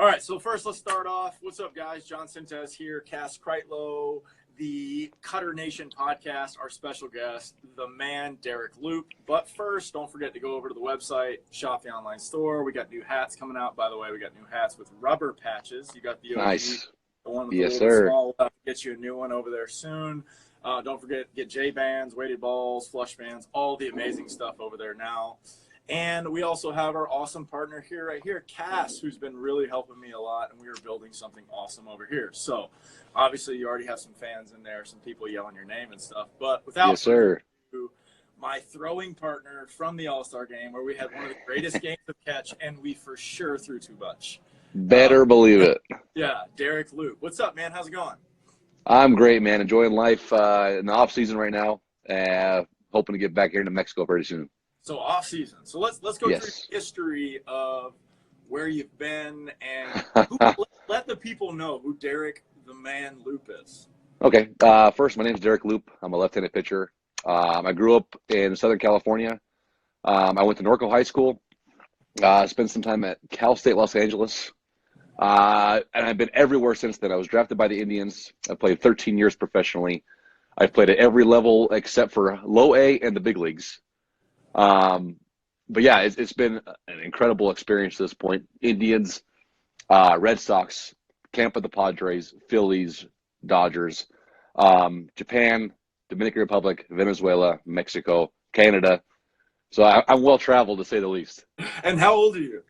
All right, so first let's start off. What's up, guys? John Sintez here, Cass Kreitlow, the Cutternation podcast, our special guest, the man, Derrick Loop. But first, don't forget to go over to the website, shop the online store. We got new hats coming out. By the way, we got new hats with rubber patches. You got the OG, Nice. the one with Yes, the little sir. small. We'll get you a new one over there soon. Don't forget, get J-bands, weighted balls, flush bands, all the amazing stuff over there now. And we also have our awesome partner here, right here, Cass, who's been really helping me a lot, and we are building something awesome over here. So, obviously, you already have some fans in there, some people yelling your name and stuff. But without Yes, sir. ado, my throwing partner from the All-Star game, where we had one of the greatest games of catch, and we for sure threw too much. Better believe it. Yeah, Derrick Loop. What's up, man? How's it going? I'm great, man. Enjoying life in the off season right now. Hoping to get back here into Mexico pretty soon. So off season. So let's go through Yes. the history of where you've been and let the people know who Derrick the Man Loop is. Okay. First, my name is Derrick Loop. I'm a left-handed pitcher. I grew up in Southern California. I went to Norco High School. Spent some time at Cal State Los Angeles. And I've been everywhere since then. I was drafted by the Indians. I played 13 years professionally. I've played at every level except for low A and the big leagues. But yeah, it's been an incredible experience to this point. Indians, Red Sox, camp of the Padres, Phillies, Dodgers, Japan, Dominican Republic, Venezuela, Mexico, Canada. So I'm well traveled, to say the least. And how old are you?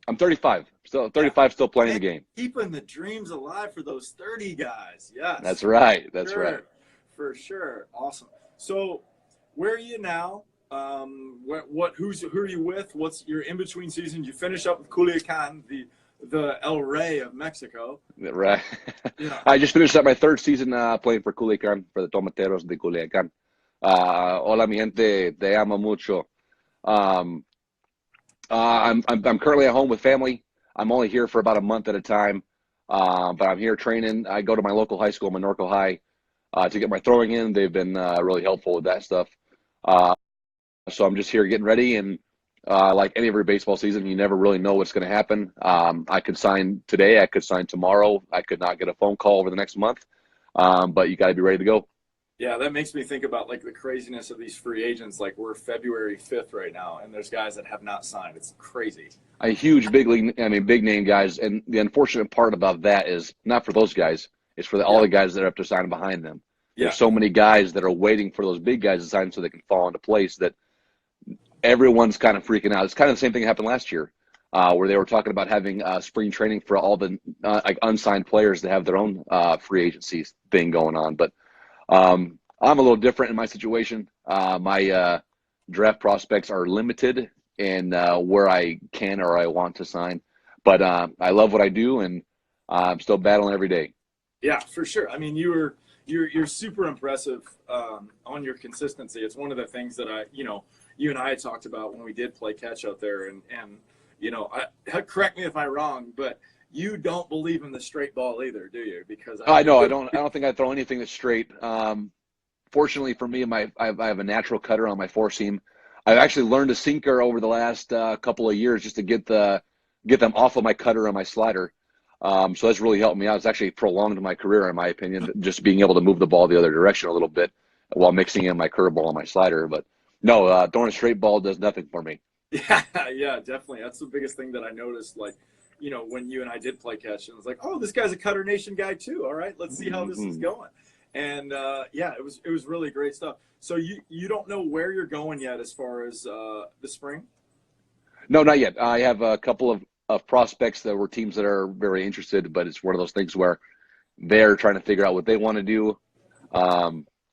I'm 35. Still 35, still playing the game. Keeping the dreams alive for those 30 guys. Yes. That's right. That's sure. right. For sure. Awesome. So where are you now? Who are you with? What's your in-between season? You finish up with Culiacan, the El Rey of Mexico. Right. Yeah. I just finished up my third season playing for Culiacan, for the Tomateros de Culiacan. Hola, mi gente, te amo mucho. I'm currently at home with family. I'm only here for about a month at a time, but I'm here training. I go to my local high school, Menorco High, to get my throwing in. They've been really helpful with that stuff. So I'm just here getting ready, and like any every baseball season, you never really know what's going to happen. I could sign today. I could sign tomorrow. I could not get a phone call over the next month, but you got to be ready to go. Yeah, that makes me think about like the craziness of these free agents. Like we're February 5th right now, and there's guys that have not signed. It's crazy. A huge big name guys, and the unfortunate part about that is not for those guys. It's for all the guys that are up to sign behind them. There's so many guys that are waiting for those big guys to sign so they can fall into place that everyone's kind of freaking out. It's kind of the same thing that happened last year, where they were talking about having spring training for all the like unsigned players to have their own free agency thing going on. But I'm a little different in my situation. My draft prospects are limited in where I can or I want to sign. But I love what I do, and I'm still battling every day. Yeah, for sure. I mean, you're super impressive on your consistency. It's one of the things that you and I had talked about when we did play catch out there. And correct me if I'm wrong, but you don't believe in the straight ball either, do you? Because I know I don't think I throw anything that's straight. Fortunately for me, I have a natural cutter on my four seam. I've actually learned a sinker over the last couple of years just to get them off of my cutter and my slider. So that's really helped me out. It's actually prolonged my career, in my opinion, just being able to move the ball the other direction a little bit while mixing in my curveball and my slider. But no, throwing a straight ball does nothing for me. Yeah, definitely. That's the biggest thing that I noticed. Like, when you and I did play catch, and I was like, oh, this guy's a Cutternation guy too. All right, let's see how this is going. And it was really great stuff. So you don't know where you're going yet as far as the spring? No, not yet. I have a couple of prospects that were teams that are very interested, but it's one of those things where they're trying to figure out what they want to do.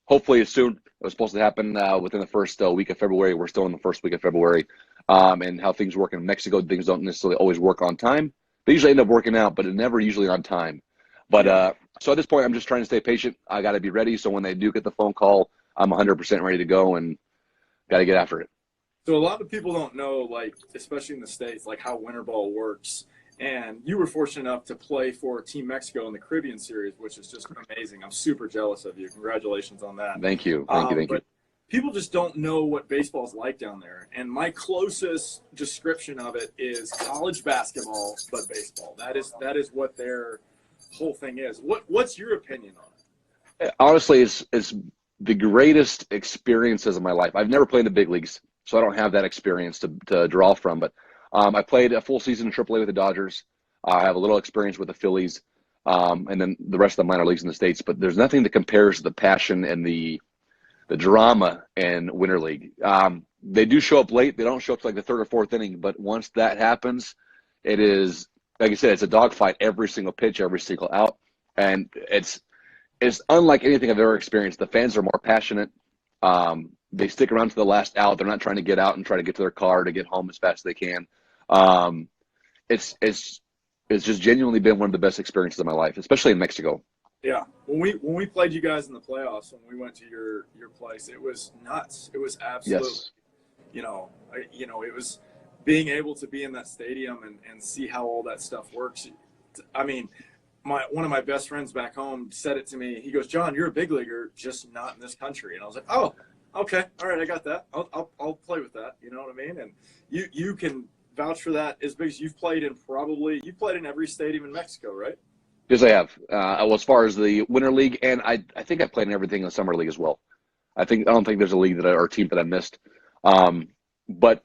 Hopefully it's soon. It was supposed to happen within the first week of February. We're still in the first week of February. And how things work in Mexico, things don't necessarily always work on time. They usually end up working out, but it's never usually on time. But so at this point, I'm just trying to stay patient. I got to be ready. So when they do get the phone call, I'm 100% ready to go and got to get after it. So a lot of people don't know, like, especially in the States, like how winter ball works. And you were fortunate enough to play for Team Mexico in the Caribbean Series, which is just amazing. I'm super jealous of you. Congratulations on that. Thank you. Thank you. people just don't know what baseball's like down there. And my closest description of it is college basketball, but baseball. That is what their whole thing is. What's your opinion on it? Honestly, it's the greatest experiences of my life. I've never played in the big leagues, so I don't have that experience to draw from. But I played a full season in AAA with the Dodgers. I have a little experience with the Phillies, and then the rest of the minor leagues in the States. But there's nothing that compares to the passion and the drama in Winter League. They do show up late. They don't show up to like the third or fourth inning. But once that happens, it is, like I said, it's a dogfight every single pitch, every single out. And it's unlike anything I've ever experienced. The fans are more passionate. They stick around to the last out. They're not trying to get out and try to get to their car to get home as fast as they can. It's just genuinely been one of the best experiences of my life, especially in Mexico. Yeah, when we played you guys in the playoffs, when we went to your place, it was nuts. It was absolutely, Yes. It was being able to be in that stadium and see how all that stuff works. I mean, one of my best friends back home said it to me. He goes, "John, you're a big leaguer, just not in this country." And I was like, "Oh, okay, all right, I got that. I'll play with that." You know what I mean? And you can vouch for that as big as you've played in every stadium in Mexico, right? Yes, I have. Well, as far as the Winter League, and I think I've played in everything in the Summer League as well. I don't think there's a league or a team that I missed. But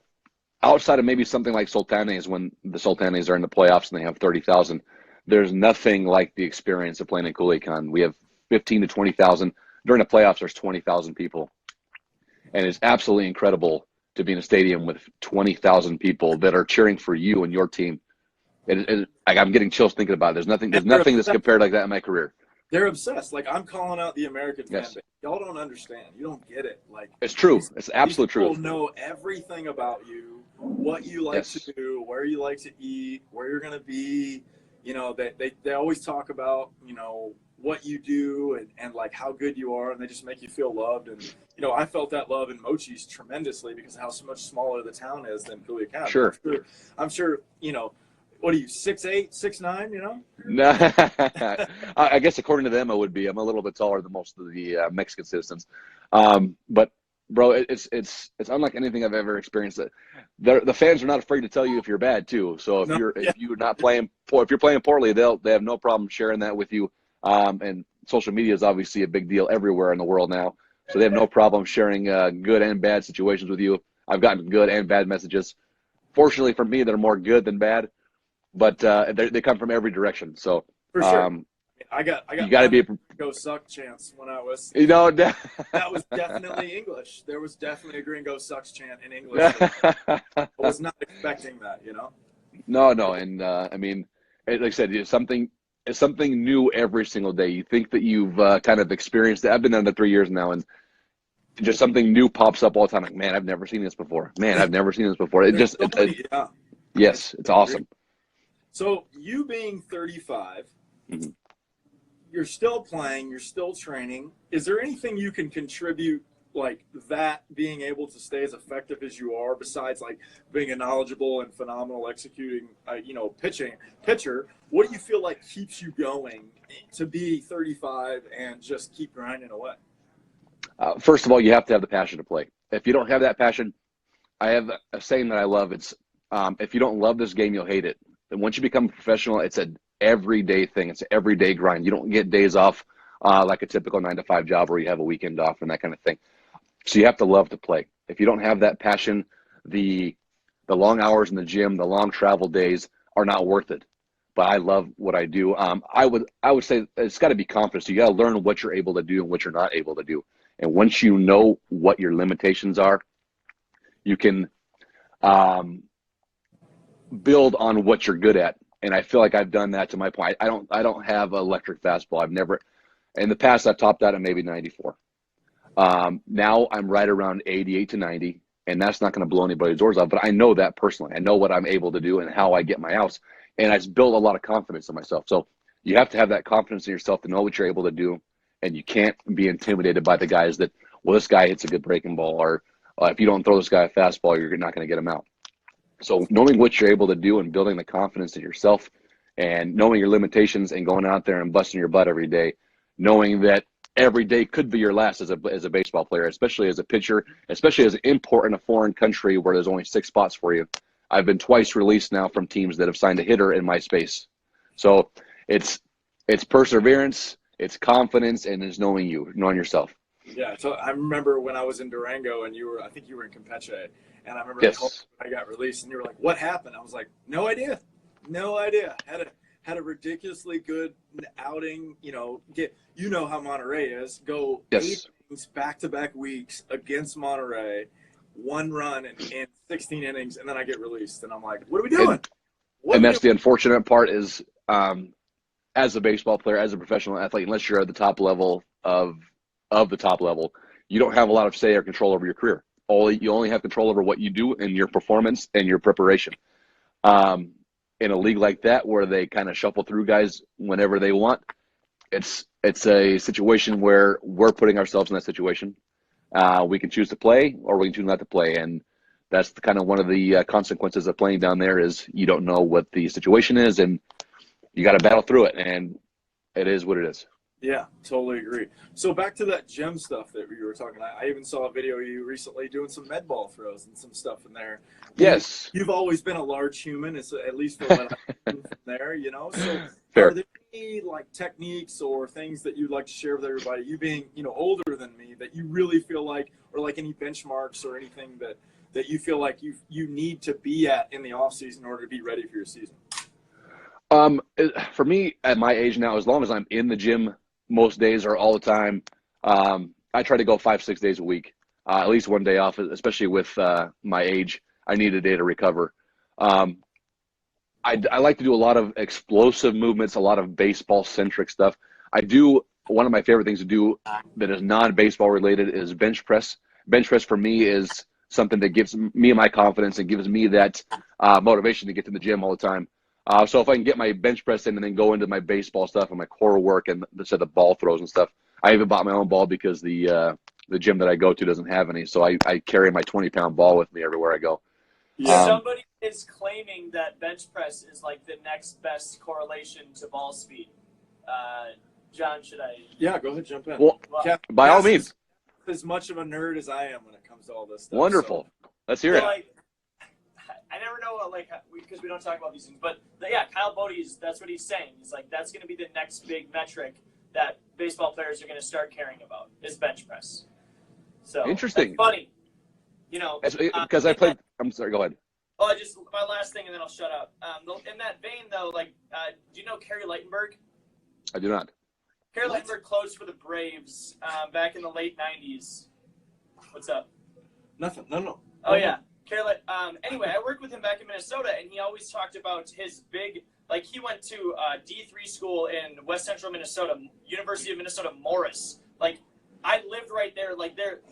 outside of maybe something like Sultanes, when the Sultanes are in the playoffs and they have 30,000, there's nothing like the experience of playing in Culiacan. We have 15 to 20,000. During the playoffs, there's 20,000 people. And it's absolutely incredible to be in a stadium with 20,000 people that are cheering for you and your team. I'm getting chills thinking about it. There's nothing that's compared like that in my career. They're obsessed. Like, I'm calling out the American fan Yes. base. Y'all don't understand. You don't get it. Like, It's true. It's absolute people truth. know everything about you, what you like Yes. to do, where you like to eat, where you're going to be. You know, they always talk about, what you do and like how good you are, and they just make you feel loved. And, I felt that love in Mochi's tremendously because of how much smaller the town is than Culiacan. Sure. I'm sure, what are you, 6'8", 6'9", No, I guess according to them, I'm a little bit taller than most of the Mexican citizens. But bro, it's unlike anything I've ever experienced. The fans are not afraid to tell you if you're bad too. So if you're playing poorly, they have no problem sharing that with you. And social media is obviously a big deal everywhere in the world now. So they have no problem sharing good and bad situations with you. I've gotten good and bad messages. Fortunately for me, they're more good than bad. But they come from every direction. So For sure. I got you got to be Gringo Suck chance when I was. that was definitely English. There was definitely a Gringo Sucks chant in English. I was not expecting that, No, and I mean, like I said, it's something new every single day. You think that you've kind of experienced it. I've been there for 3 years now, and just something new pops up all the time. Like, man, I've never seen this before. Yes, it's awesome. So you being 35, Mm-hmm. You're still playing, you're still training. Is there anything you can contribute, like that, being able to stay as effective as you are, besides like being a knowledgeable and phenomenal executing, pitcher? What do you feel like keeps you going to be 35 and just keep grinding away? First of all, you have to have the passion to play. If you don't have that passion, I have a saying that I love. It's if you don't love this game, you'll hate it. And once you become a professional, it's an everyday thing. It's an everyday grind. You don't get days off like a typical 9-to-5 job where you have a weekend off and that kind of thing. So you have to love to play. If you don't have that passion, the long hours in the gym, the long travel days are not worth it. But I love what I do. I would say it's got to be confidence. You got to learn what you're able to do and what you're not able to do. And once you know what your limitations are, you can build on what you're good at. And I feel like I've done that to my point. I don't have an electric fastball. I've never, in the past, I've topped out at maybe 94. Now I'm right around 88 to 90, and that's not going to blow anybody's doors off. But I know that personally. I know what I'm able to do and how I get my outs. And I've built a lot of confidence in myself. So you have to have that confidence in yourself to know what you're able to do. And you can't be intimidated by the guys that, well, this guy hits a good breaking ball, or if you don't throw this guy a fastball, you're not going to get him out. So knowing what you're able to do and building the confidence in yourself and knowing your limitations and going out there and busting your butt every day, knowing that every day could be your last as a baseball player, especially as a pitcher, especially as an import in a foreign country where there's only 6 spots for you. I've been twice released now from teams that have signed a hitter in my space. So it's perseverance, it's confidence, and it's knowing yourself. Yeah, so I remember when I was in Durango and I think you were in Campeche, and I remember Yes. I got released and you were like, "What happened?" I was like, "No idea. Had a ridiculously good outing, you know how Monterey is. Go Yes. 8 innings back-to-back weeks against Monterey, 1 run in 16 innings, and then I get released, and I'm like, "What are we doing?" And that's the unfortunate part is, as a baseball player, as a professional athlete, unless you're at the top level of the top level, you don't have a lot of say or control over your career. You only have control over what you do and your performance and your preparation. In a league like that, where they kind of shuffle through guys whenever they want, it's a situation where we're putting ourselves in that situation. We can choose to play or we can choose not to play, and that's kind of one of the consequences of playing down there is you don't know what the situation is, and you got to battle through it, and it is what it is. Yeah, totally agree. So back to that gym stuff that you were talking about. I even saw a video of you recently doing some med ball throws and some stuff in there. Yes. You've always been a large human, at least for what I've seen from there, So Fair. Are there any techniques or things that you'd like to share with everybody, you being, older than me, that you really feel like, or any benchmarks or anything that you feel like you need to be at in the off season in order to be ready for your season? For me, at my age now, as long as I'm in the gym most days or all the time, I try to go 5-6 days a week, at least one day off, especially with my age. I need a day to recover. I like to do a lot of explosive movements, a lot of baseball-centric stuff. One of my favorite things to do that is non-baseball related is bench press. Bench press for me is something that gives me my confidence and gives me that motivation to get to the gym all the time. So if I can get my bench press in and then go into my baseball stuff and my core work and the ball throws and stuff, I even bought my own ball because the gym that I go to doesn't have any. So I carry my 20-pound ball with me everywhere I go. Yeah. Somebody is claiming that bench press is like the next best correlation to ball speed. John, should I? Yeah, go ahead, jump in. Well, by all means. As much of a nerd as I am when it comes to all this stuff. Wonderful. So. Let's hear it. I never know, because we don't talk about these things, but Kyle Bodie's, that's what he's saying. He's like, that's going to be the next big metric that baseball players are going to start caring about is bench press. So interesting. That's funny. Because I played. I'm sorry. Go ahead. Oh, my last thing, and then I'll shut up. In that vein, though, do you know Kerry Lightenberg? I do not. Kerry Lightenberg closed for the Braves back in the late '90s. What's up? Nothing. No. Oh yeah, Kerry. Anyway, I worked with him back in Minnesota, and he always talked about his big. He went to D3 school in West Central Minnesota, University of Minnesota Morris. I lived right there.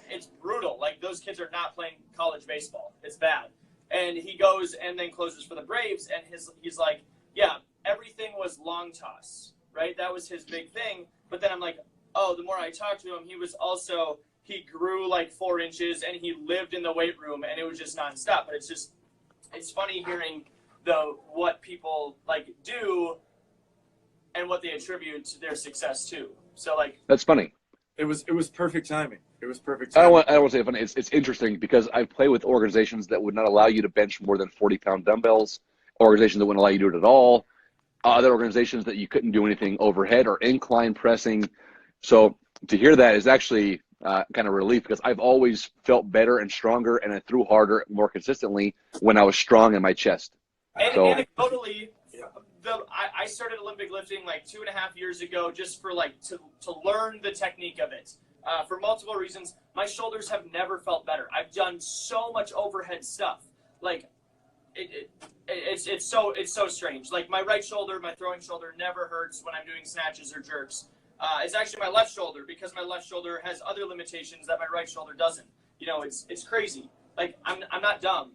It's brutal. Those kids are not playing college baseball. It's bad. And he goes and then closes for the Braves, and he's like, yeah, everything was long toss, right? That was his big thing. But then I'm like, oh, the more I talked to him, he grew 4 inches, and he lived in the weight room, and it was just nonstop. But it's funny hearing what people do and what they attribute to their success too. So that's funny. It was perfect timing. It was perfect timing. I don't want to say funny. It's interesting because I play with organizations that would not allow you to bench more than 40-pound dumbbells, organizations that wouldn't allow you to do it at all, other organizations that you couldn't do anything overhead or incline pressing. So to hear that is actually kind of relief because I've always felt better and stronger and I threw harder more consistently when I was strong in my chest. Anecdotally, I started Olympic lifting 2.5 years ago just for to learn the technique of it. For multiple reasons, my shoulders have never felt better. I've done so much overhead stuff. It's so strange. My right shoulder, my throwing shoulder never hurts when I'm doing snatches or jerks. It's actually my left shoulder because my left shoulder has other limitations that my right shoulder doesn't. It's crazy. I'm not dumb.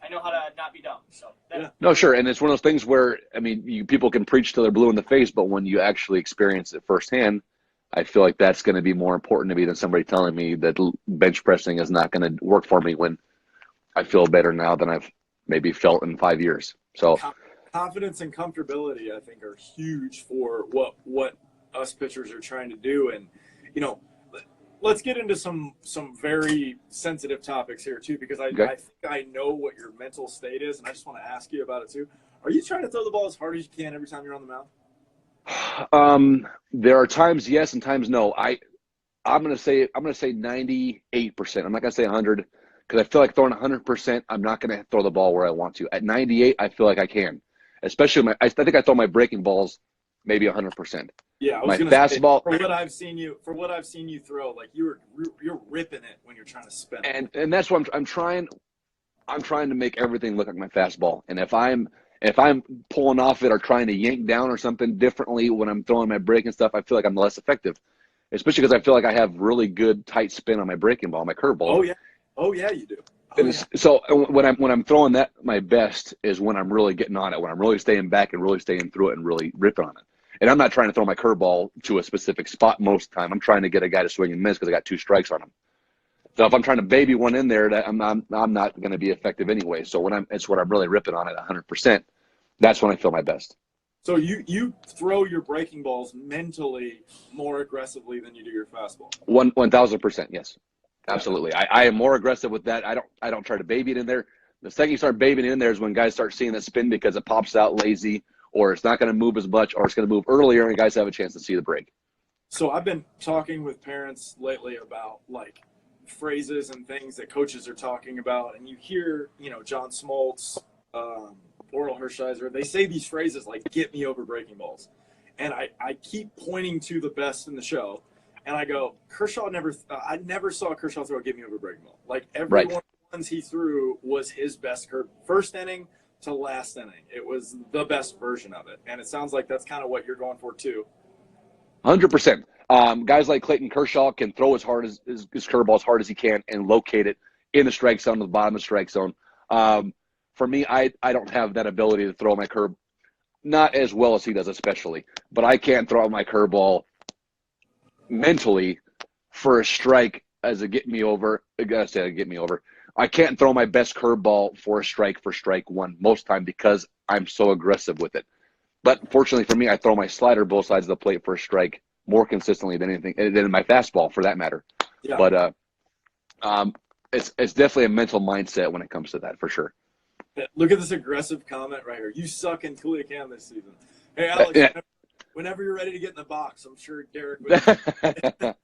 I know how to not be dumb. So No, sure, and it's one of those things where people can preach till they're blue in the face, but when you actually experience it firsthand, I feel like that's going to be more important to me than somebody telling me that bench pressing is not going to work for me when I feel better now than I've maybe felt in 5 years. So confidence and comfortability, I think, are huge for what us pitchers are trying to do. And, you know, let's get into some very sensitive topics here too, because I think I know what your mental state is, and I just want to ask you about it too. Are you trying to throw the ball as hard as you can every time you're on the mound? There are times yes and times no. I'm gonna say 98%. I'm not gonna say 100 because I feel like throwing 100%. I'm not gonna throw the ball where I want to. At 98, I feel like I can, especially I think I throw my breaking balls maybe 100%. Yeah, I was my gonna fastball. Say, for what I've seen you throw, like you're ripping it when you're trying to spin it. And that's what I'm trying to make everything look like my fastball. And if I'm pulling off it or trying to yank down or something differently when I'm throwing my break and stuff, I feel like I'm less effective. Especially because I feel like I have really good tight spin on my breaking ball, my curveball. Oh yeah, you do. So when I'm throwing that, my best is when I'm really getting on it, when I'm really staying back and really staying through it and really ripping on it. And I'm not trying to throw my curveball to a specific spot most of the time. I'm trying to get a guy to swing and miss because I got 2 strikes on him. So if I'm trying to baby one in there, I'm not going to be effective anyway. So when I'm really ripping on it 100%, that's when I feel my best. So you throw your breaking balls mentally more aggressively than you do your fastball. 1,000%, yes, absolutely. I am more aggressive with that. I don't try to baby it in there. The second you start babying it in there is when guys start seeing that spin because it pops out lazy, or it's not going to move as much, or it's going to move earlier, and guys have a chance to see the break. So I've been talking with parents lately about like phrases and things that coaches are talking about, and you hear, John Smoltz, Oral Hershiser, they say these phrases like "get me over breaking balls," and I keep pointing to the best in the show, and I go, I never saw Kershaw throw a "get me over breaking ball." Like every one of the ones he threw was his best curve, first inning to last inning. It was the best version of it, and it sounds like that's kind of what you're going for too. 100%. Guys like Clayton Kershaw can throw as hard as his curveball as hard as he can and locate it in the strike zone, the bottom of the strike zone. For me, I don't have that ability to throw my curve, not as well as he does, especially. But I can't throw my curveball mentally for a strike as a get me over. I gotta say a get me over. I can't throw my best curveball for strike one most time because I'm so aggressive with it. But fortunately for me, I throw my slider both sides of the plate for a strike more consistently than my fastball, for that matter. Yeah. But it's definitely a mental mindset when it comes to that, for sure. Look at this aggressive comment right here. You suck in Culiacan this season. Hey, Alex, whenever you're ready to get in the box, I'm sure Derrick would. But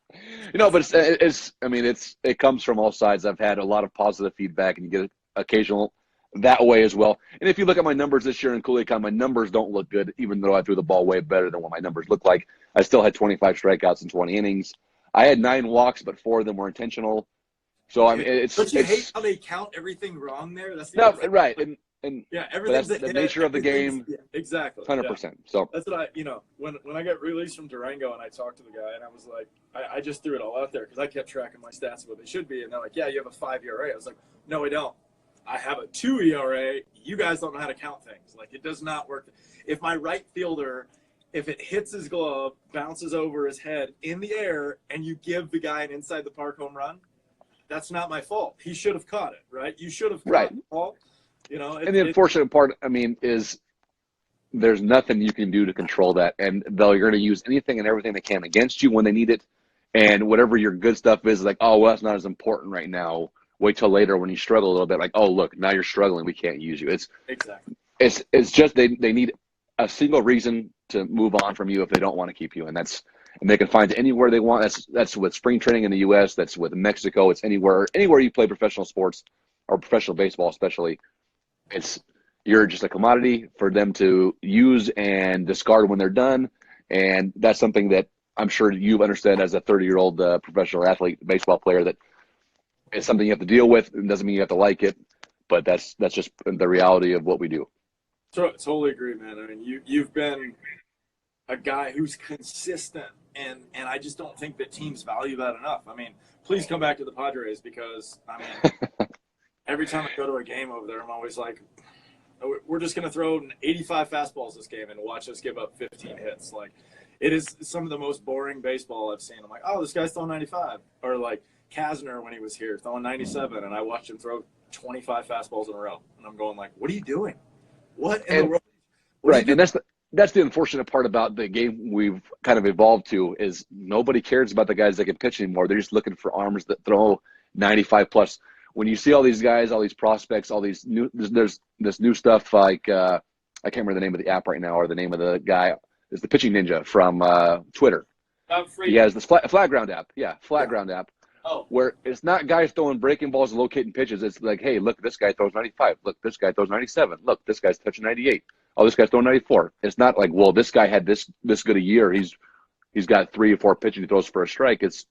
it comes from all sides. I've had a lot of positive feedback, and you get occasional that way as well. And if you look at my numbers this year in Culiacan, my numbers don't look good, even though I threw the ball way better than what my numbers look like. I still had 25 strikeouts in 20 innings. I had 9 walks, but 4 of them were intentional. So I mean, But you hate how they count everything wrong there. That's right, and yeah, everything's the nature of the game. Yeah, exactly, 100%. Yeah. So that's what when I got released from Durango and I talked to the guy and I was like, I just threw it all out there because I kept tracking my stats of what they should be, and they're like, yeah, you have a 5 ERA. I was like, no, I don't. I have a 2 ERA. You guys don't know how to count things. Like, it does not work. If my right fielder, if it hits his glove, bounces over his head in the air, and you give the guy an inside the park home run, that's not my fault. He should have caught it, right? You should have caught the ball. And the unfortunate part, is there's nothing you can do to control that. And they're going to use anything and everything they can against you when they need it. And whatever your good stuff is like, oh, well, that's not as important right now. Wait till later when you struggle a little bit. Like, oh, look, now you're struggling. We can't use you. It's just they need a single reason to move on from you if they don't want to keep you. And they can find anywhere they want. That's with spring training in the U.S. That's with Mexico. It's anywhere you play professional sports or professional baseball, especially. You're just a commodity for them to use and discard when they're done. And that's something that I'm sure you understand as a 30-year-old professional athlete, baseball player, that it's something you have to deal with. It doesn't mean you have to like it, but that's just the reality of what we do. Totally agree, man. I mean, you've been a guy who's consistent, and I just don't think that teams value that enough. I mean, please come back to the Padres because, every time I go to a game over there, I'm always like, we're just going to throw 85 fastballs this game and watch us give up 15 hits. Like, it is some of the most boring baseball I've seen. I'm like, oh, this guy's throwing 95. Or like Kasner when he was here throwing 97, and I watched him throw 25 fastballs in a row. And I'm going like, what are you doing? What in the world? Right, and that's the unfortunate part about the game we've kind of evolved to is nobody cares about the guys that can pitch anymore. They're just looking for arms that throw 95 plus. When you see all these guys, all these prospects, all these there's this new stuff like I can't remember the name of the app right now or the name of the guy. It's the Pitching Ninja from Twitter. He has this flat ground app. Yeah, flat ground app. Oh. Where it's not guys throwing breaking balls and locating pitches. It's like, hey, look, this guy throws 95. Look, this guy throws 97. Look, this guy's touching 98. Oh, this guy's throwing 94. It's not like, well, this guy had this good a year. He's got 3 or 4 pitches he throws for a strike. It's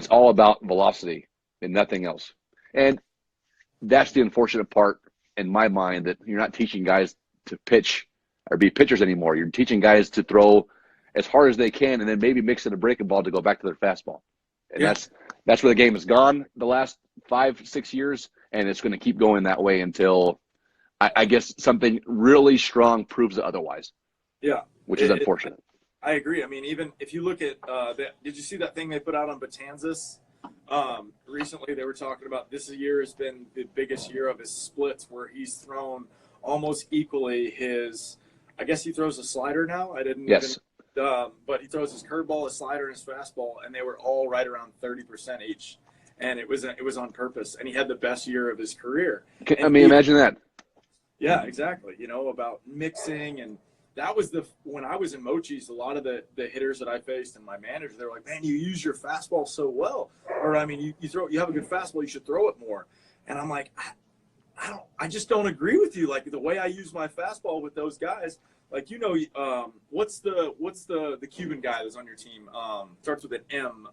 all about velocity and nothing else. And that's the unfortunate part in my mind, that you're not teaching guys to pitch or be pitchers anymore. You're teaching guys to throw as hard as they can and then maybe mix in a breaking ball to go back to their fastball. And that's where the game has gone the last 5-6 years, and it's going to keep going that way until I guess something really strong proves it otherwise. Yeah, which is unfortunate. I agree. I mean, even if you look at did you see that thing they put out on Betances recently? They were talking about this year has been the biggest year of his splits, where he's thrown almost equally his. I guess he throws a slider now. I didn't. Yes. But he throws his curveball, his slider, and his fastball, and they were all right around 30% each. And it was on purpose. And he had the best year of his career. Imagine that. Yeah, exactly. You know, about mixing, and that was when I was in Mochi's, a lot of the hitters that I faced and my manager, they were like, man, you use your fastball so well. Or I mean, you have a good fastball, you should throw it more. And I'm like, I just don't agree with you. Like the way I use my fastball with those guys. Like, you know, what's the Cuban guy that's on your team? Starts with an M.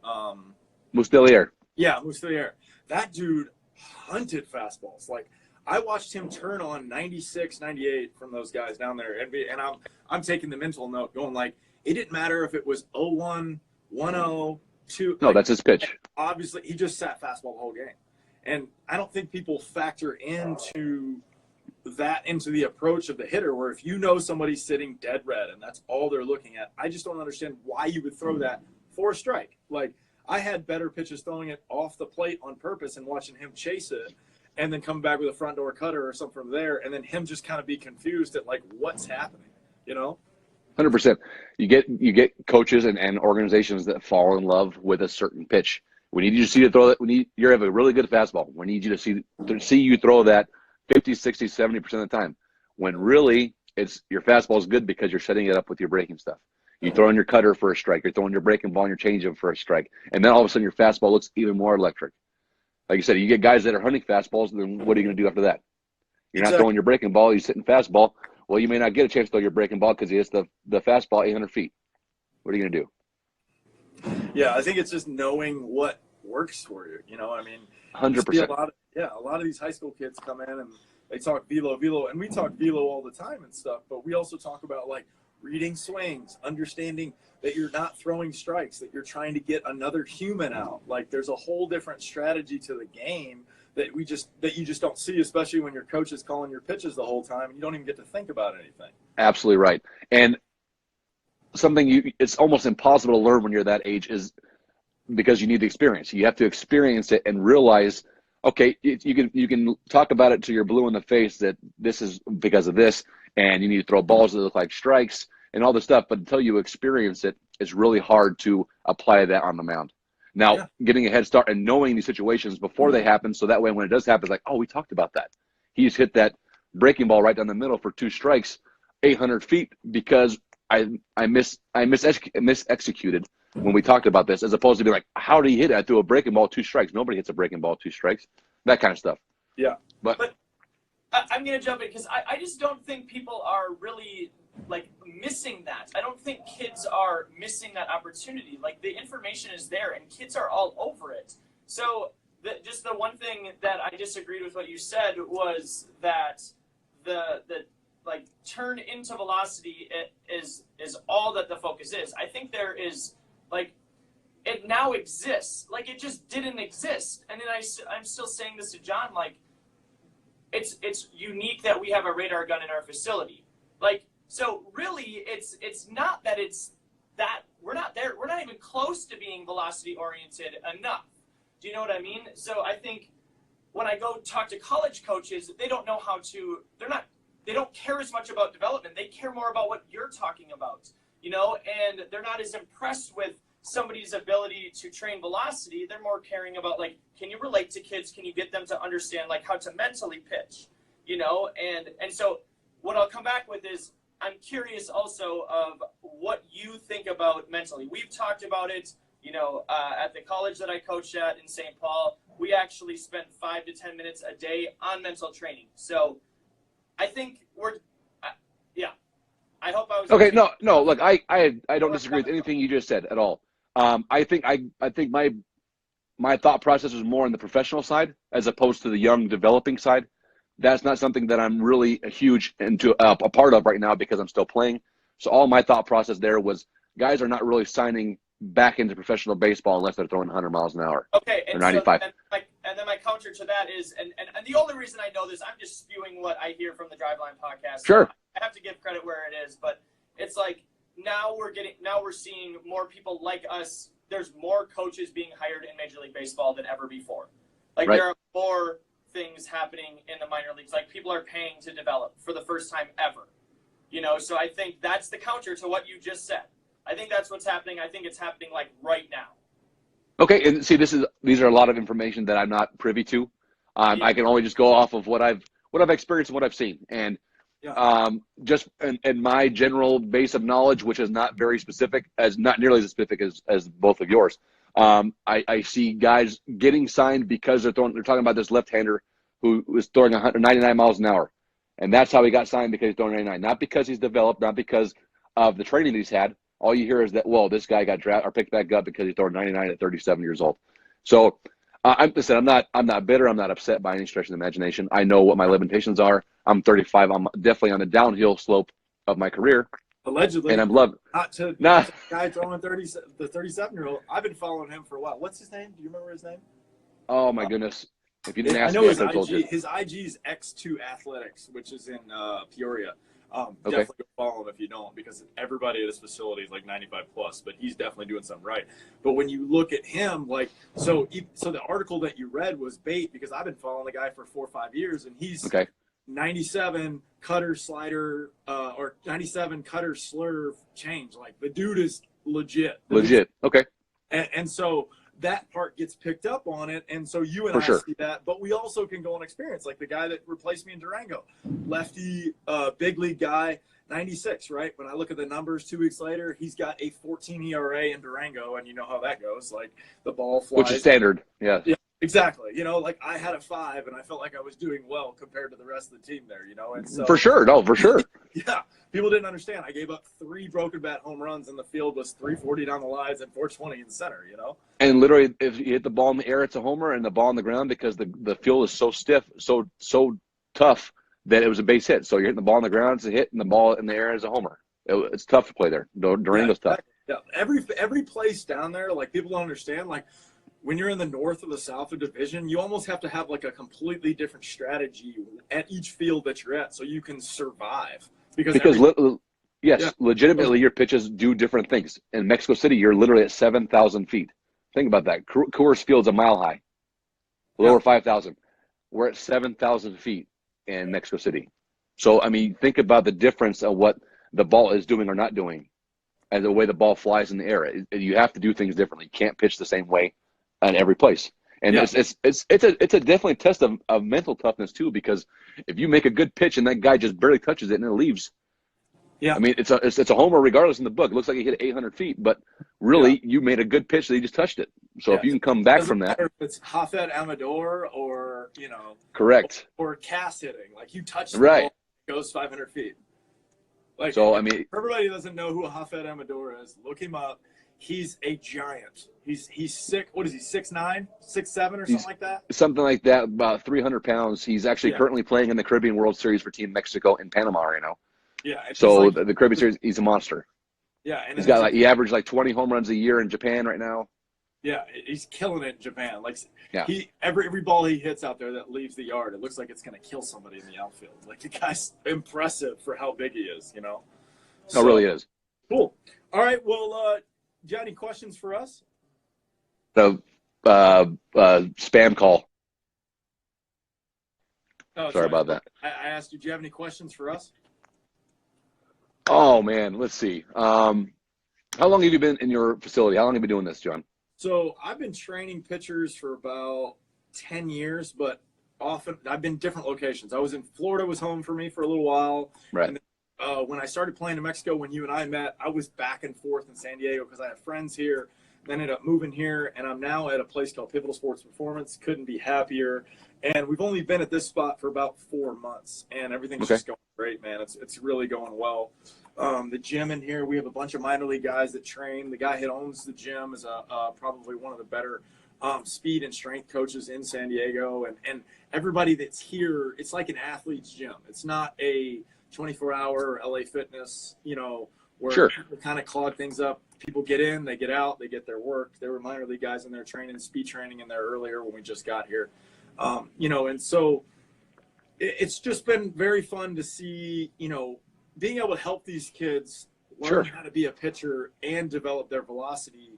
Mustelier. Yeah, Mustelier. That dude hunted fastballs. Like, I watched him turn on 96, 98 from those guys down there. And I'm taking the mental note going like, it didn't matter if it was 0-1, 1-0, 2. No, that's his pitch. Obviously, he just sat fastball the whole game. And I don't think people factor into the approach of the hitter, where if you know somebody's sitting dead red and that's all they're looking at, I just don't understand why you would throw that for a strike. Like, I had better pitches throwing it off the plate on purpose and watching him chase it and then come back with a front door cutter or something from there, and then him just kind of be confused at like what's happening, you know? 100%. You get coaches and organizations that fall in love with a certain pitch. We need you to see to throw that. You have a really good fastball. We need you to see you throw that 50, 60, 70% of the time, when really it's your fastball is good because you're setting it up with your breaking stuff. You throw in your cutter for a strike, you're throwing your breaking ball and your changeup for a strike, and then all of a sudden your fastball looks even more electric. Like you said, you get guys that are hunting fastballs, then what are you going to do after that? You're not throwing your breaking ball, you're sitting fastball. Well, you may not get a chance to throw your breaking ball because he hits the fastball 800 feet. What are you going to do? Yeah, I think it's just knowing what works for you. You know, I mean, 100%. A lot of these high school kids come in and they talk velo, and we talk velo all the time and stuff, but we also talk about like reading swings, understanding that you're not throwing strikes, that you're trying to get another human out. Like there's a whole different strategy to the game that you just don't see, especially when your coach is calling your pitches the whole time and you don't even get to think about anything. Absolutely right. And something it's almost impossible to learn when you're that age is because you need the experience. You have to experience it and realize, okay, you can talk about it till you're blue in the face that this is because of this, and you need to throw balls that look like strikes and all this stuff. But until you experience it, it's really hard to apply that on the mound. Now, getting a head start and knowing these situations before they happen, so that way when it does happen, it's like, oh, we talked about that. He's hit that breaking ball right down the middle for 2 strikes, 800 feet, because I misexecuted when we talked about this, as opposed to be like, how did he hit it? I threw a breaking ball, 2 strikes. Nobody hits a breaking ball, 2 strikes. That kind of stuff. Yeah. But I'm going to jump in because I just don't think people are really like missing that. I don't think kids are missing that opportunity. Like the information is there and kids are all over it. So just the one thing that I disagreed with what you said was that the like turn into velocity is all that the focus is. I think there is like it now exists. Like it just didn't exist. And then I'm still saying this to John, like it's unique that we have a radar gun in our facility. Like, so really it's not that it's that we're not there. We're not even close to being velocity oriented enough. Do you know what I mean? So I think when I go talk to college coaches, they don't know how to, they're not they don't care as much about development. They care more about what you're talking about, you know, and they're not as impressed with somebody's ability to train velocity. They're more caring about, like, can you relate to kids? Can you get them to understand, like, how to mentally pitch, you know? And so what I'll come back with is, I'm curious also of what you think about mentally. We've talked about it, you know, at the college that I coached at in St. Paul. We actually spent 5 to 10 minutes a day on mental training. So I think yeah. I hope I was okay. No. Look, I don't disagree with anything you just said at all. I think my thought process was more on the professional side as opposed to the young developing side. That's not something that I'm really a part of right now because I'm still playing. So all my thought process there was guys are not really signing back into professional baseball unless they're throwing 100 miles an hour. Okay, or 95. And then my counter to that is, and the only reason I know this, I'm just spewing what I hear from the Driveline podcast. Sure. So I have to give credit where it is, but it's like now we're seeing more people like us. There's more coaches being hired in Major League Baseball than ever before. Like right. There are more things happening in the minor leagues. Like people are paying to develop for the first time ever. You know, so I think that's the counter to what you just said. I think that's what's happening. I think it's happening like right now. Okay, and see, these are a lot of information that I'm not privy to. I can only just go off of what I've experienced and what I've seen, and just in my general base of knowledge, which is not very specific, not nearly as specific as both of yours. I see guys getting signed because they're talking about this left-hander who was throwing 199 miles an hour, and that's how he got signed, because he's throwing 99, not because he's developed, not because of the training that he's had. All you hear is that, well, this guy got drafted or picked back up because he's throwing 99 at 37 years old. So, I'm not bitter. I'm not upset by any stretch of the imagination. I know what my limitations are. I'm 35. I'm definitely on the downhill slope of my career. Allegedly, and I'm loving. Not to the guy throwing the 37-year-old. I've been following him for a while. What's his name? Do you remember his name? Oh my goodness! If you didn't ask I know me, his I told you. His IG is X2 Athletics, which is in Peoria. Okay. Definitely go follow him if you don't, because everybody at his facility is like 95 plus, but he's definitely doing something right. But when you look at him, like, so the article that you read was bait, because I've been following the guy for 4 or 5 years, and he's 97 cutter slider or 97 cutter slurve change. Like, the dude is legit. Okay. And so that part gets picked up on it, and so you and I see that, but we also can go on experience, like the guy that replaced me in Durango, lefty, big league guy, 96, right? When I look at the numbers 2 weeks later, he's got a 14 ERA in Durango, and you know how that goes. Like, the ball flies. Which is standard, yeah. Exactly. You know, like, I had a 5, and I felt like I was doing well compared to the rest of the team there, you know? And so, for sure. yeah. People didn't understand. I gave up 3 broken bat home runs, and the field was 340 down the lines and 420 in the center, you know? And literally, if you hit the ball in the air, it's a homer, and the ball on the ground, because the field is so stiff, so tough, that it was a base hit. So you're hitting the ball on the ground, it's a hit, and the ball in the air is a homer. It's tough to play there. Durango's tough. Yeah. Every place down there, like, people don't understand, like, when you're in the north or the south of division, you almost have to have like a completely different strategy at each field that you're at so you can survive. Legitimately, your pitches do different things. In Mexico City, you're literally at 7,000 feet. Think about that. Coors Field's a mile high, lower 5,000. We're at 7,000 feet in Mexico City. So, I mean, think about the difference of what the ball is doing or not doing, and the way the ball flies in the air. You have to do things differently. You can't pitch the same way in every place. And it's a definitely test of mental toughness too, because if you make a good pitch and that guy just barely touches it and it leaves, I mean, it's a homer regardless in the book. It looks like he hit 800 feet, but really you made a good pitch that he just touched it. So if you can come back from that, if it's Hafed Amador or, you know, correct, or cast hitting, like, you touch the ball, it goes 500 feet. Like, so I mean, for everybody who doesn't know who Hafed Amador is, look him up. He's a giant. He's sick. What is he? 6'9", 6'7", or something like that. Something like that. About 300 pounds. He's actually currently playing in the Caribbean World Series for Team Mexico in Panama right now. Yeah. So like, the Caribbean Series, he's a monster. Yeah, and he averaged like 20 home runs a year in Japan right now. Yeah, he's killing it in Japan. Like, every ball he hits out there that leaves the yard, it looks like it's gonna kill somebody in the outfield. Like, the guy's impressive for how big he is. You know. So, it really is. Cool. All right. Well, do you have any questions for us? The spam call. Oh, Sorry about that. I asked you, do you have any questions for us? Oh man, let's see. How long have you been in your facility? How long have you been doing this, John? So I've been training pitchers for about 10 years, but often I've been different locations. I was in Florida, was home for me for a little while. Right. And then, when I started playing in Mexico, when you and I met, I was back and forth in San Diego because I have friends here. Then ended up moving here, and I'm now at a place called Pivotal Sports Performance. Couldn't be happier. And we've only been at this spot for about 4 months, and everything's just going great, man. It's really going well. The gym in here, we have a bunch of minor league guys that train. The guy who owns the gym is probably one of the better speed and strength coaches in San Diego. And everybody that's here, it's like an athlete's gym. It's not a 24-hour LA Fitness, where people kind of clog things up. People get in, they get out, they get their work. There were minor league guys in there training, speed training in there earlier when we just got here. And so it's just been very fun to see, being able to help these kids learn how to be a pitcher and develop their velocity.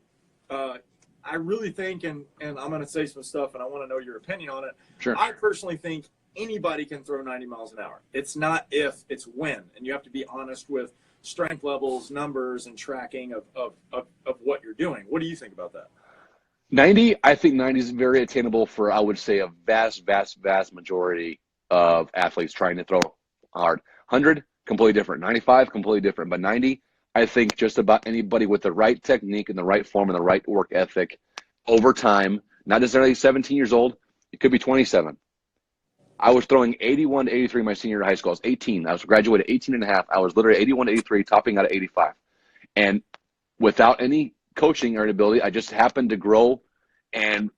I really think, and I'm going to say some stuff, and I want to know your opinion on it. Sure. I personally think anybody can throw 90 miles an hour. It's not if, it's when. And you have to be honest with strength levels, numbers, and tracking of what you're doing. What do you think about that? 90, I think 90 is very attainable for, I would say, a vast, vast, vast majority of athletes trying to throw hard. 100, completely different. 95, completely different. But 90, I think just about anybody with the right technique and the right form and the right work ethic over time, not necessarily 17 years old, it could be 27. I was throwing 81 to 83 my senior year of high school. I was 18. I was graduated 18 and a half. I was literally 81 to 83, topping out at 85. And without any coaching or ability, I just happened to grow and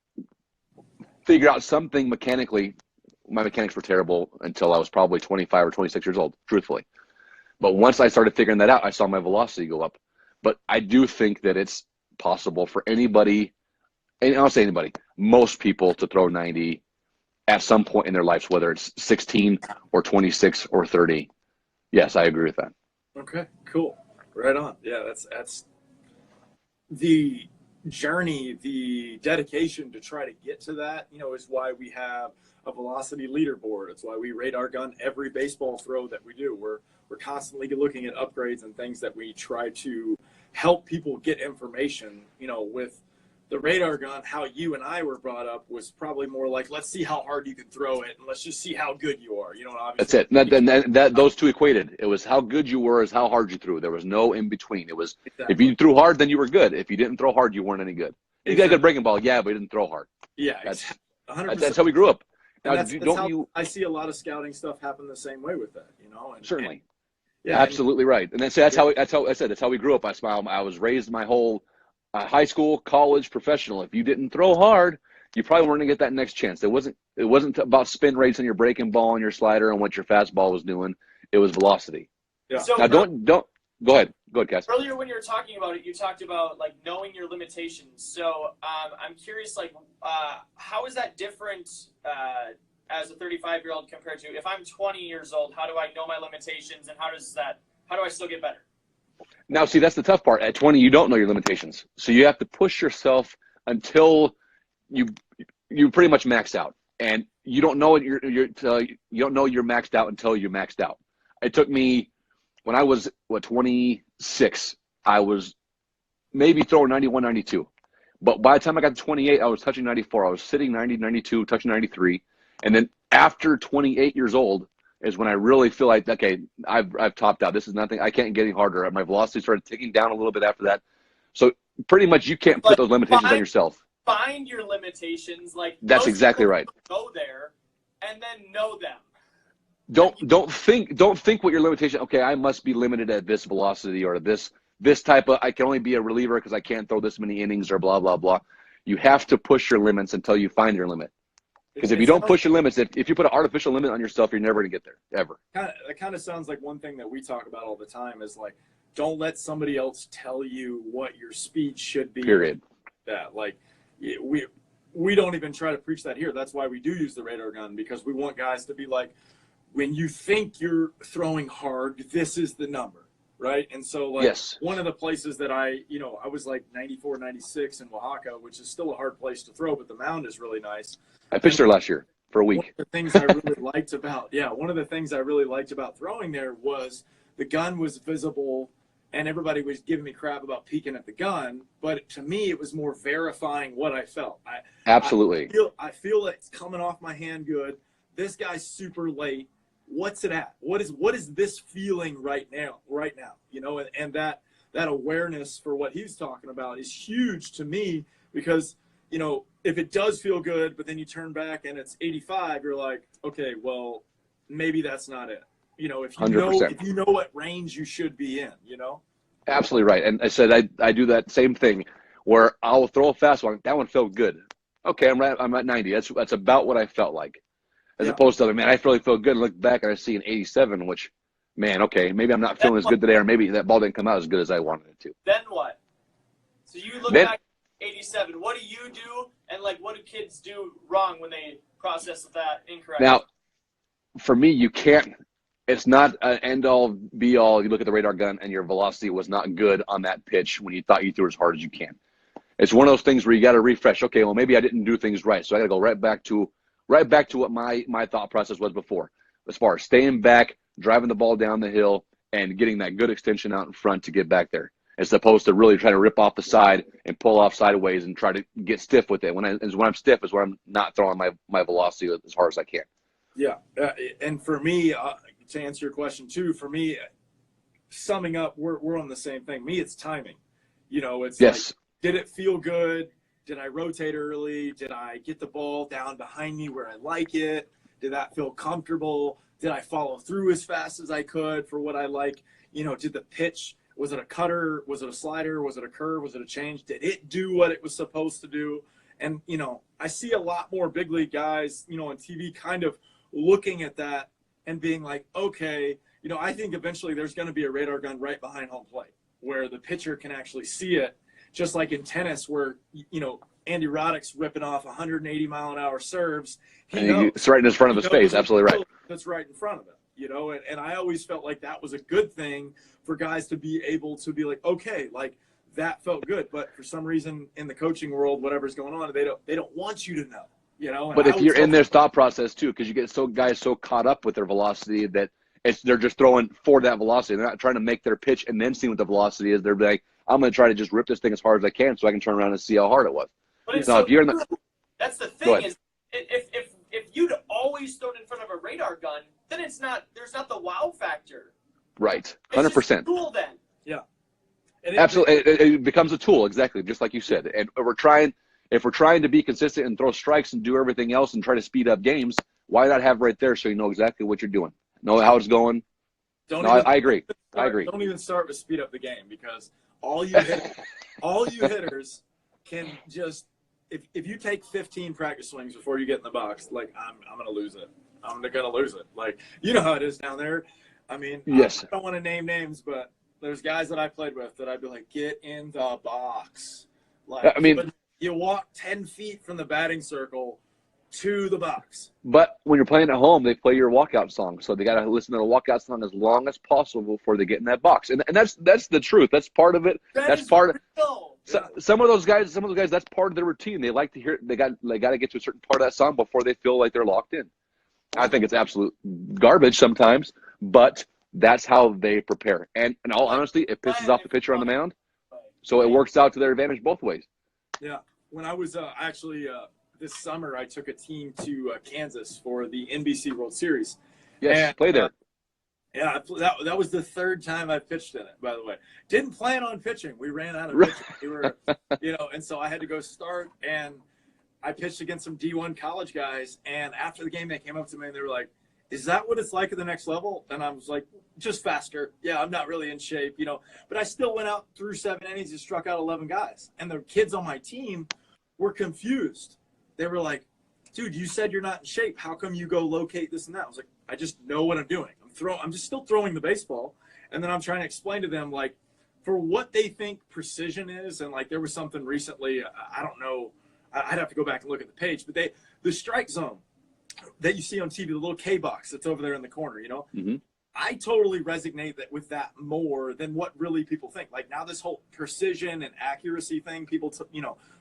figure out something mechanically. My mechanics were terrible until I was probably 25 or 26 years old, truthfully. But once I started figuring that out, I saw my velocity go up. But I do think that it's possible for anybody, and I'll say anybody, most people to throw 90 at some point in their lives, whether it's 16 or 26 or 30. Yes, I agree with that. Okay, cool. Right on. Yeah, that's the journey, the dedication to try to get to that, is why we have a velocity leaderboard. It's why we radar gun every baseball throw that we do. We're constantly looking at upgrades and things that we try to help people get information, with the radar gun. How you and I were brought up was probably more like, let's see how hard you can throw it, and let's just see how good you are. Obviously, that's it. Those two equated. It was how good you were as how hard you threw. There was no in between. It was If you threw hard, then you were good. If you didn't throw hard, you weren't any good. You got a good breaking ball, yeah, but you didn't throw hard. Yeah, that's 100%. That's how we grew up. Now, that's how I see a lot of scouting stuff happen the same way with that. Certainly. Yeah, absolutely right. And that's how I said. That's how we grew up. I was raised my whole high school, college, professional. If you didn't throw hard, you probably weren't gonna get that next chance. It wasn't about spin rates on your breaking ball and your slider and what your fastball was doing. It was velocity. Yeah. So now don't go ahead, Cass. Earlier when you were talking about it, you talked about like knowing your limitations. So I'm curious, how is that different as a 35-year-old compared to if I'm 20 years old? How do I know my limitations, and how do I still get better? Now, see, that's the tough part. At 20, you don't know your limitations. So you have to push yourself until you pretty much max out. And you don't know you don't know you're maxed out until you're maxed out. It took me, when I was 26, I was maybe throwing 91, 92. But by the time I got to 28, I was touching 94. I was sitting 90, 92, touching 93. And then after 28 years old is when I really feel like, okay, I've topped out. This is nothing. I can't get any harder. My velocity started ticking down a little bit after that. So pretty much you can't put those limitations on yourself. Find your limitations. That's exactly right. Go there and then know them. Don't think what your limitation. Okay, I must be limited at this velocity or this type of. I can only be a reliever because I can't throw this many innings or blah blah blah. You have to push your limits until you find your limit. Because if you don't push your limits, if you put an artificial limit on yourself, you're never going to get there, ever. That kind of sounds like one thing that we talk about all the time is don't let somebody else tell you what your speed should be. Period. We don't even try to preach that here. That's why we do use the radar gun, because we want guys to be like, when you think you're throwing hard, this is the number, right? And so yes. One of the places that I was 94, 96 in Oaxaca, which is still a hard place to throw, but the mound is really nice. I pitched there last year. for a one week. of the things I really liked about one of the things I really liked about throwing there was the gun was visible, and everybody was giving me crap about peeking at the gun, but to me it was more verifying what I felt. Absolutely. I feel it's coming off my hand good. This guy's super late. What's it at? What is this feeling right now? You know, and that awareness for what he's talking about is huge to me, because, you know, if it does feel good, but then you turn back and it's 85, you're like, okay, well, maybe that's not it. You know, if you 100%. know what range you should be in, you know? Absolutely right. And I said I do that same thing where I'll throw a fast one. That one felt good. Okay, I'm at 90. That's about what I felt like. As opposed to, man, I really feel good. And look back and I see an 87, which, man, okay, maybe I'm not feeling as good today, or maybe that ball didn't come out as good as I wanted it to. Then what? So you look back at 87. What do you do, and like what do kids do wrong when they process that incorrectly? Now, for me, you can't. It's not an end-all, be-all. You look at the radar gun and your velocity was not good on that pitch when you thought you threw as hard as you can. It's one of those things where you got to refresh. Okay, well, maybe I didn't do things right, so I got to go right back to what my thought process was before, as far as staying back, driving the ball down the hill, and getting that good extension out in front to get back there, as opposed to really trying to rip off the side and pull off sideways and try to get stiff with it. When I'm stiff is when I'm not throwing my velocity as hard as I can. Yeah, and for me, to answer your question too, for me, summing up, we're on the same thing. Me, it's timing. You know, it's like, did it feel good? Did I rotate early? Did I get the ball down behind me where I like it? Did that feel comfortable? Did I follow through as fast as I could for what I like? You know, did the pitch, was it a cutter? Was it a slider? Was it a curve? Was it a change? Did it do what it was supposed to do? And, you know, I see a lot more big league guys, you know, on TV kind of looking at that and being like, okay, you know, I think eventually there's going to be a radar gun right behind home plate where the pitcher can actually see it. Just like in tennis where, you know, Andy Roddick's ripping off 180-mile-an-hour serves. It's right in front of his face. Absolutely right. That's right in front of him, you know. And I always felt like that was a good thing for guys to be able to be like, okay, like that felt good. But for some reason in the coaching world, whatever's going on, they don't want you to know, you know. And but if you're in their thought process too, because you get guys so caught up with their velocity that they're just throwing for that velocity. They're not trying to make their pitch and then see what the velocity is. They're like, I'm going to try to just rip this thing as hard as I can so I can turn around and see how hard it was. But it's now, if you're in the, that's the thing is, if you'd always thrown in front of a radar gun, then there's not the wow factor. Right, 100%. It's just a tool then. Yeah, absolutely. It becomes a tool, exactly, just like you said. And if we're trying to be consistent and throw strikes and do everything else and try to speed up games, why not have right there so you know exactly what you're doing, know how it's going? I agree. Don't even start with speed up the game, because all you hitters can just, if you take 15 practice swings before you get in the box, like I'm gonna lose it. I'm gonna lose it. Like, you know how it is down there. I mean, yes. I don't want to name names, but there's guys that I played with that I'd be like, get in the box. Like, I mean, you walk 10 feet from the batting circle to the box. But when you're playing at home, they play your walkout song, so they got to listen to the walkout song as long as possible before they get in that box, and that's the truth. That's part of it. That's part of. Some of those guys, that's part of their routine. They like to hear. They got to get to a certain part of that song before they feel like they're locked in. I think it's absolute garbage sometimes, but that's how they prepare. And in all honesty, it pisses off the pitcher on the mound, so it works out to their advantage both ways. Yeah, when I was actually. This summer, I took a team to Kansas for the NBC World Series. Yes, play there. Yeah, that was the third time I pitched in it, by the way. Didn't plan on pitching. We ran out of pitching. We were, you know, and so I had to go start, and I pitched against some D1 college guys, and after the game, they came up to me, and they were like, is that what it's like at the next level? And I was like, just faster. Yeah, I'm not really in shape, you know. But I still went out through 7 innings and struck out 11 guys. And the kids on my team were confused. They were like, dude, you said you're not in shape. How come you go locate this and that? I was like, I just know what I'm doing. I'm just still throwing the baseball. And then I'm trying to explain to them, like, for what they think precision is. And like, there was something recently, I don't know, I'd have to go back and look at the page, but the strike zone that you see on TV, the little K box that's over there in the corner, you know, I totally resonate with that more than what really people think. Like, now this whole precision and accuracy thing, people,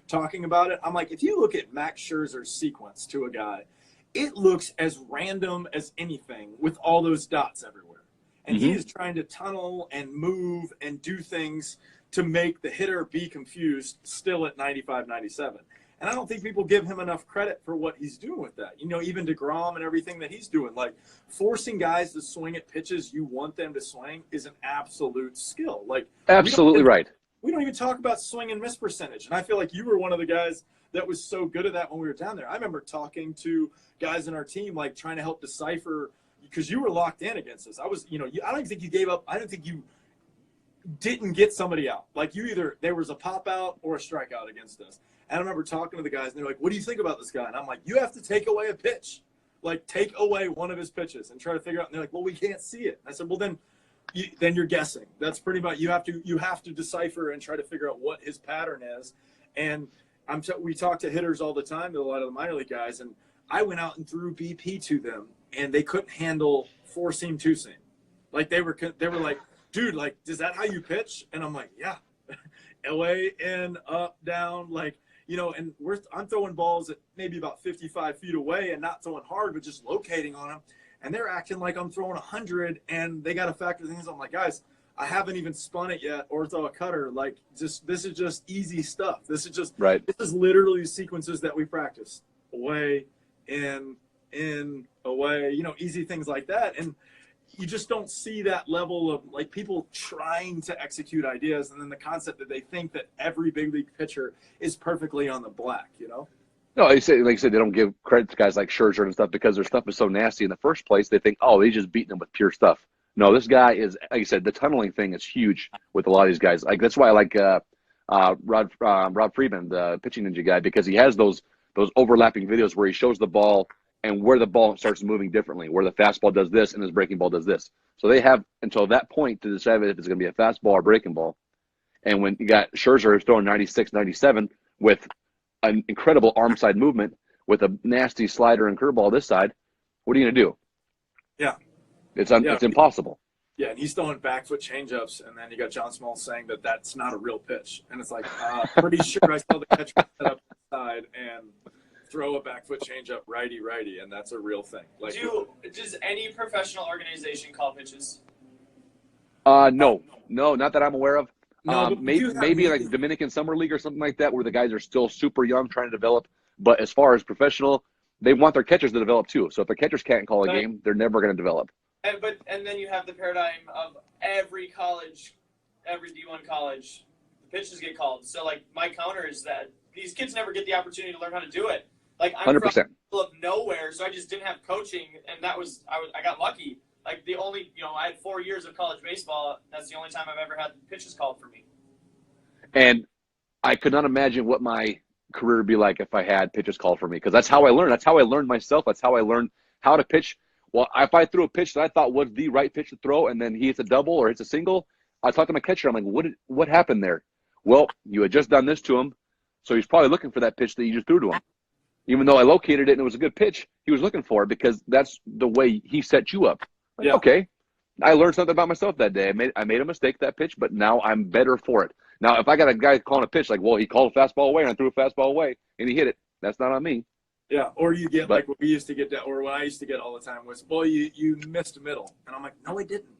talking about it. I'm like, if you look at Max Scherzer's sequence to a guy, it looks as random as anything with all those dots everywhere. And he is trying to tunnel and move and do things to make the hitter be confused still at 95, 97. And I don't think people give him enough credit for what he's doing with that. You know, even DeGrom and everything that he's doing, like forcing guys to swing at pitches you want them to swing is an absolute skill. Like, absolutely right. We don't even talk about swing and miss percentage. And I feel like you were one of the guys that was so good at that when we were down there. I remember talking to guys in our team, like trying to help decipher, because you were locked in against us. I was, you know, I don't think you gave up. I don't think you didn't get somebody out. Like you either, there was a pop out or a strikeout against us. And I remember talking to the guys and they're like, what do you think about this guy? And I'm like, you have to take away a pitch, like take away one of his pitches and try to figure out. And they're like, well, we can't see it. And I said, well, then you're guessing. That's pretty much, you have to decipher and try to figure out what his pattern is. And we talk to hitters all the time, to a lot of the minor league guys, and I went out and threw BP to them, and they couldn't handle 4-seam, 2-seam. Like they were like, dude, like, is that how you pitch? And I'm like, yeah, away, in, up, down, like, you know. And I'm throwing balls at maybe about 55 feet away and not throwing hard, but just locating on them. And they're acting like I'm throwing 100, and they got to factor things. I'm like, guys, I haven't even spun it yet or throw a cutter. Like, this is just easy stuff. This is just right. This is literally sequences that we practice. Away, in, away, you know, easy things like that. And you just don't see that level of like people trying to execute ideas, and then the concept that they think that every big league pitcher is perfectly on the black, you know? No, like I said, they don't give credit to guys like Scherzer and stuff because their stuff is so nasty in the first place. They think, oh, they just beating them with pure stuff. No, this guy is, like I said, the tunneling thing is huge with a lot of these guys. Like that's why I like Rob Friedman, the pitching ninja guy, because he has those overlapping videos where he shows the ball and where the ball starts moving differently, where the fastball does this and his breaking ball does this. So they have until that point to decide if it's going to be a fastball or breaking ball. And when you got Scherzer who's throwing 96, 97 with an incredible arm side movement with a nasty slider and curveball this side, what are you going to do? Yeah. It's impossible. Yeah, and he's throwing back foot changeups, and then you got John Small saying that that's not a real pitch. And it's like, pretty sure I saw the catcher set up side and throw a back foot changeup righty, and that's a real thing. Like, does any professional organization call pitches? No, not that I'm aware of. No, maybe like Dominican Summer League or something like that, where the guys are still super young trying to develop. But as far as professional, they want their catchers to develop too. So if the catchers can't call a game, they're never going to develop. And then you have the paradigm of every college, every D1 college, the pitches get called. So like my counter is that these kids never get the opportunity to learn how to do it. Like I'm 100%. from the middle of nowhere, so I just didn't have coaching, and I got lucky. Like the only, I had 4 years of college baseball. That's the only time I've ever had pitches called for me. And I could not imagine what my career would be like if I had pitches called for me, because that's how I learned. That's how I learned myself. That's how I learned how to pitch. Well, if I threw a pitch that I thought was the right pitch to throw, and then he hits a double or hits a single, I talk to my catcher. I'm like, what happened there? Well, you had just done this to him, so he's probably looking for that pitch that you just threw to him. Even though I located it and it was a good pitch, he was looking for it because that's the way he set you up. Like, yeah. Okay, I learned something about myself that day. I made a mistake that pitch, but now I'm better for it. Now, if I got a guy calling a pitch like, well, he called a fastball away and I threw a fastball away and he hit it, that's not on me. Yeah, or you get like what we used to get, or what I used to get all the time was, well, you missed middle. And I'm like, no, I didn't.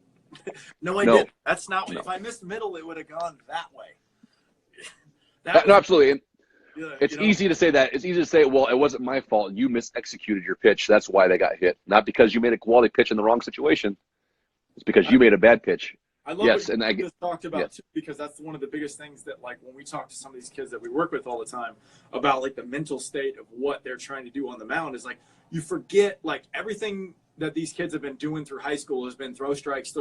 No, I didn't. That's not – if I missed middle, it would have gone that way. No, absolutely. And yeah, it's easy to say that. It's easy to say, well, it wasn't my fault. You mis-executed your pitch. That's why they got hit. Not because you made a quality pitch in the wrong situation. It's because you made a bad pitch. I love what you just talked about, yes. too, because that's one of the biggest things that, like, when we talk to some of these kids that we work with all the time about, like, the mental state of what they're trying to do on the mound is, like, you forget, like, everything that these kids have been doing through high school has been throw strikes,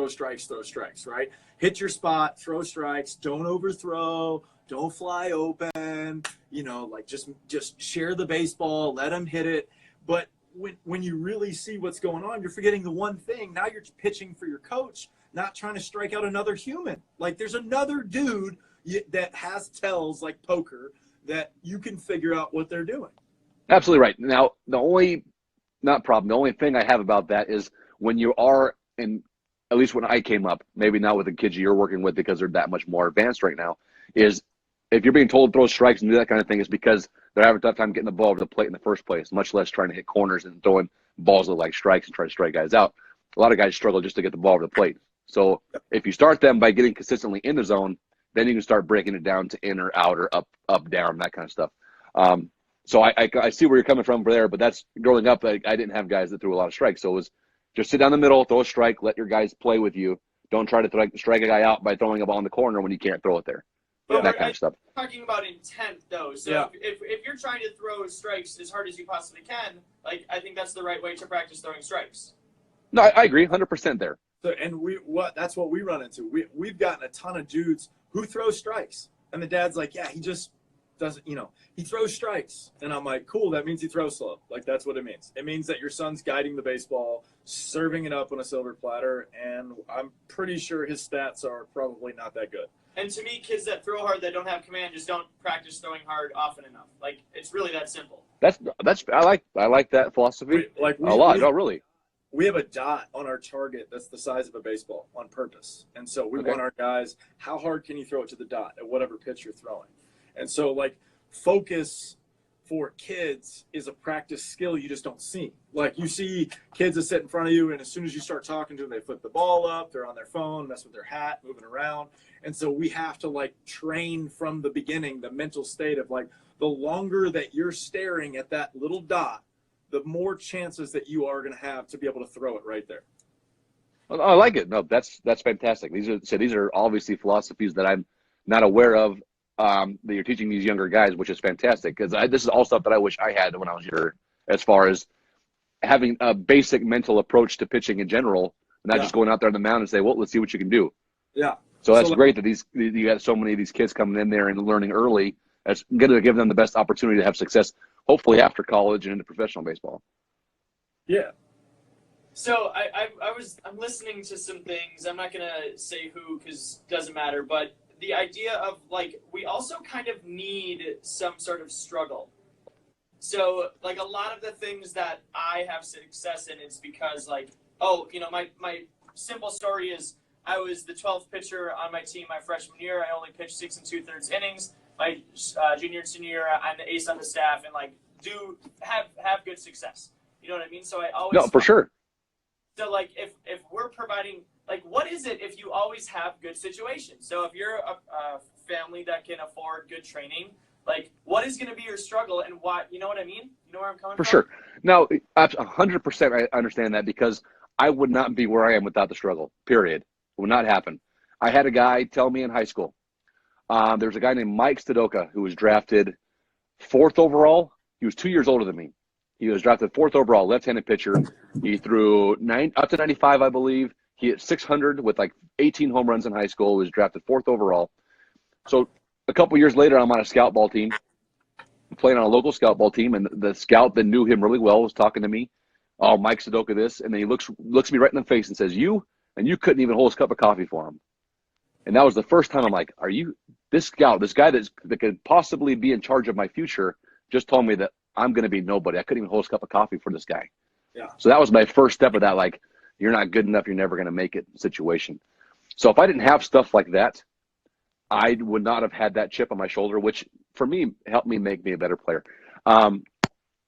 right? Hit your spot, throw strikes, don't overthrow, don't fly open, like, just share the baseball, let them hit it. But when you really see what's going on, you're forgetting the one thing. Now you're pitching for your coach, not trying to strike out another human. Like, there's another dude that has tells like poker that you can figure out what they're doing. Absolutely right. Now, the only thing I have about that is when you are in, at least when I came up, maybe not with the kids you're working with because they're that much more advanced right now, is if you're being told to throw strikes and do that kind of thing, is because they're having a tough time getting the ball over the plate in the first place, much less trying to hit corners and throwing balls that like strikes and try to strike guys out. A lot of guys struggle just to get the ball over the plate. So if you start them by getting consistently in the zone, then you can start breaking it down to in or out or up, down, that kind of stuff. So I see where you're coming from there, but that's growing up. I didn't have guys that threw a lot of strikes. So it was just sit down the middle, throw a strike, let your guys play with you. Don't try to strike a guy out by throwing a ball in the corner when you can't throw it there. But that kind of stuff. Talking about intent, though. So Yeah. if you're trying to throw strikes as hard as you possibly can, like, I think that's the right way to practice throwing strikes. No, I agree 100% there. So, and that's what we run into. We've gotten a ton of dudes who throw strikes. And the dad's like, yeah, he just doesn't, he throws strikes. And I'm like, cool, that means he throws slow. Like, that's what it means. It means that your son's guiding the baseball, serving it up on a silver platter, and I'm pretty sure his stats are probably not that good. And to me, kids that throw hard that don't have command just don't practice throwing hard often enough. Like, it's really that simple. I like that philosophy a lot. No, really. We have a dot on our target that's the size of a baseball on purpose. And so we want our guys, how hard can you throw it to the dot at whatever pitch you're throwing? And so, like, focus for kids is a practice skill you just don't see. Like, you see kids that sit in front of you, and as soon as you start talking to them, they flip the ball up, they're on their phone, mess with their hat, moving around. And so we have to, like, train from the beginning the mental state of, like, the longer that you're staring at that little dot, the more chances that you are going to have to be able to throw it right there. Well, I like it. No, that's fantastic. These are obviously philosophies that I'm not aware of that you're teaching these younger guys, which is fantastic, because this is all stuff that I wish I had when I was younger, as far as having a basic mental approach to pitching in general, and not just going out there on the mound and say, well, let's see what you can do. Yeah. So that's great that you got so many of these kids coming in there and learning early. That's going to give them the best opportunity to have success, hopefully after college and into professional baseball. Yeah. So I'm listening to some things. I'm not gonna say who because it doesn't matter. But the idea of, like, we also kind of need some sort of struggle. So, like, a lot of the things that I have success in is because, like, my simple story is I was the 12th pitcher on my team my freshman year. I only pitched 6 2/3 innings. My junior and senior year, I'm the ace on the staff, and, like, do have good success. You know what I mean? So I always for sure. So, like, if we're providing, like, what is it if you always have good situations? So if you're a family that can afford good training, like, what is going to be your struggle and why? You know what I mean? You know where I'm coming from? For sure. No, 100% I understand that, because I would not be where I am without the struggle, period. It would not happen. I had a guy tell me in high school, there's a guy named Mike Stadoka who was drafted 4th overall. He was 2 years older than me. He was drafted 4th overall, left-handed pitcher. He threw up to 95, I believe. He hit 600 with like 18 home runs in high school. He was drafted 4th overall. So a couple years later, I'm on a scout ball team, playing on a local scout ball team, and the scout that knew him really well was talking to me. Oh, Mike Stadoka this, and then he looks me right in the face and says, you couldn't even hold his cup of coffee for him. And that was the first time I'm like, are you this scout, this guy that could possibly be in charge of my future, just told me that I'm going to be nobody. I couldn't even hold a cup of coffee for this guy. Yeah. So that was my first step of that, like, you're not good enough, you're never going to make it situation. So if I didn't have stuff like that, I would not have had that chip on my shoulder, which for me helped me make me a better player.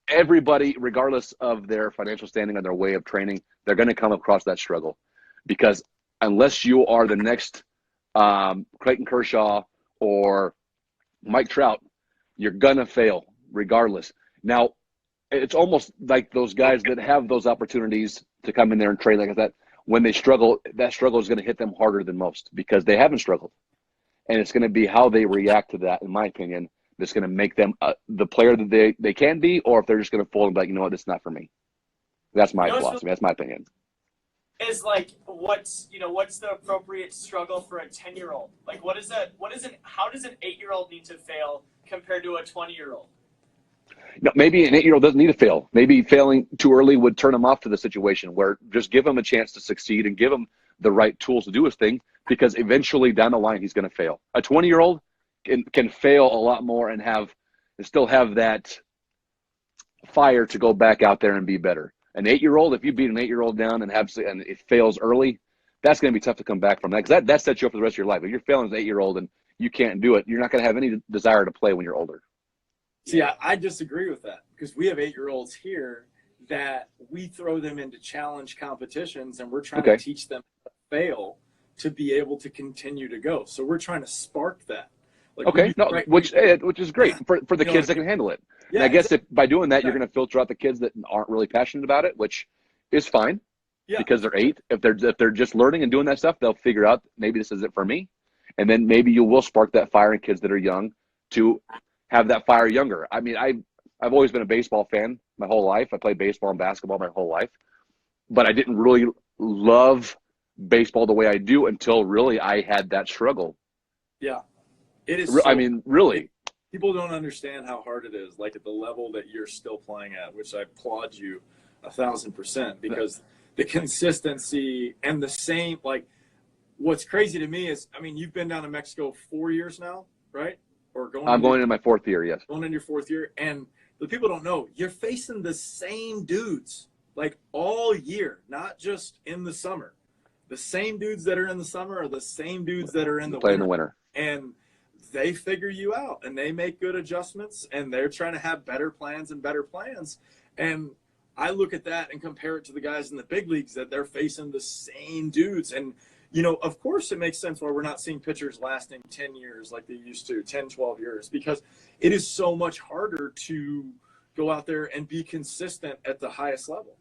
Everybody, regardless of their financial standing or their way of training, they're going to come across that struggle, because unless you are the next Clayton Kershaw or Mike Trout, you're going to fail regardless. Now, it's almost like those guys that have those opportunities to come in there and train like that, when they struggle, that struggle is going to hit them harder than most, because they haven't struggled. And it's going to be how they react to that, in my opinion, that's going to make them the player that they can be, or if they're just going to fold and be like, you know what, this is not for me. That's my philosophy. That's my opinion. Is like, what's the appropriate struggle for a 10-year-old? Like, how does an 8-year-old need to fail compared to a 20-year-old? No, maybe an 8-year-old doesn't need to fail. Maybe failing too early would turn him off to the situation, where just give him a chance to succeed and give him the right tools to do his thing, because eventually down the line he's going to fail. A 20-year-old can fail a lot more and still have that fire to go back out there and be better. An 8-year-old, if you beat an 8-year-old down and it fails early, that's going to be tough to come back from that, because that sets you up for the rest of your life. If you're failing as an 8-year-old and you can't do it, you're not going to have any desire to play when you're older. See, I disagree with that because we have 8-year-olds here that we throw them into challenge competitions and we're trying to teach them to fail to be able to continue to go. So we're trying to spark that. Like which is great for the kids that can handle it. Yeah, and I guess if by doing that, you're going to filter out the kids that aren't really passionate about it, which is fine because they're 8. If they're just learning and doing that stuff, they'll figure out maybe this isn't for me. And then maybe you will spark that fire in kids that are young to have that fire younger. I mean, I've always been a baseball fan my whole life. I played baseball and basketball my whole life, but I didn't really love baseball the way I do until really I had that struggle. Yeah. It is. I mean, really. People don't understand how hard it is, like at the level that you're still playing at, which I applaud you 1,000% because the consistency and the same, like what's crazy to me is, I mean, you've been down to Mexico 4 years now, right? Or I'm going into my 4th year, yes. Going into your 4th year. And the people don't know, you're facing the same dudes like all year, not just in the summer. The same dudes that are in the summer are the same dudes that are in the winter. And they figure you out and they make good adjustments and they're trying to have better plans. And I look at that and compare it to the guys in the big leagues that they're facing the same dudes. And, you know, of course it makes sense why we're not seeing pitchers lasting 10 years like they used to, 10, 12 years, because it is so much harder to go out there and be consistent at the highest level.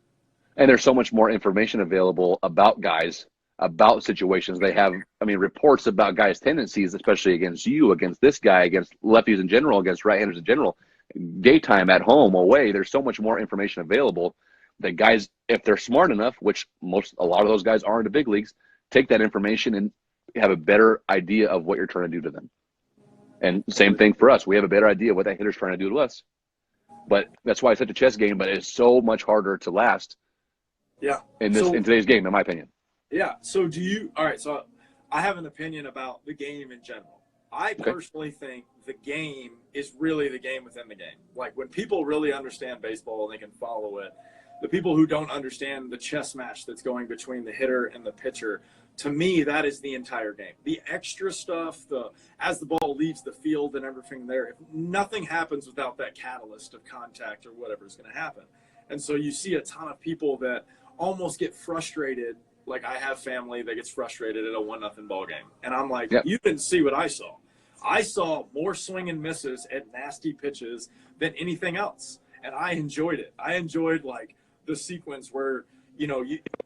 And there's so much more information available about guys, about situations. They have, I mean, reports about guys' tendencies, especially against you, against this guy, against lefties in general, against right-handers in general, daytime, at home, away. There's so much more information available that guys, if they're smart enough, which a lot of those guys are in the big leagues, take that information and have a better idea of what you're trying to do to them. And same thing for us. We have a better idea of what that hitter's trying to do to us. But that's why it's such a chess game, but it's so much harder to last in today's game, in my opinion. Yeah. So all right, so I have an opinion about the game in general. I personally think the game is really the game within the game. Like when people really understand baseball and they can follow it, the people who don't understand the chess match that's going between the hitter and the pitcher, to me, that is the entire game. The extra stuff, as the ball leaves the field and everything there, if nothing happens without that catalyst of contact or whatever is going to happen. And so you see a ton of people that almost get frustrated. Like I have family that gets frustrated at a 1-0 ball game. And I'm like, You didn't see what I saw. I saw more swing and misses at nasty pitches than anything else. And I enjoyed it. I enjoyed like the sequence where, you know,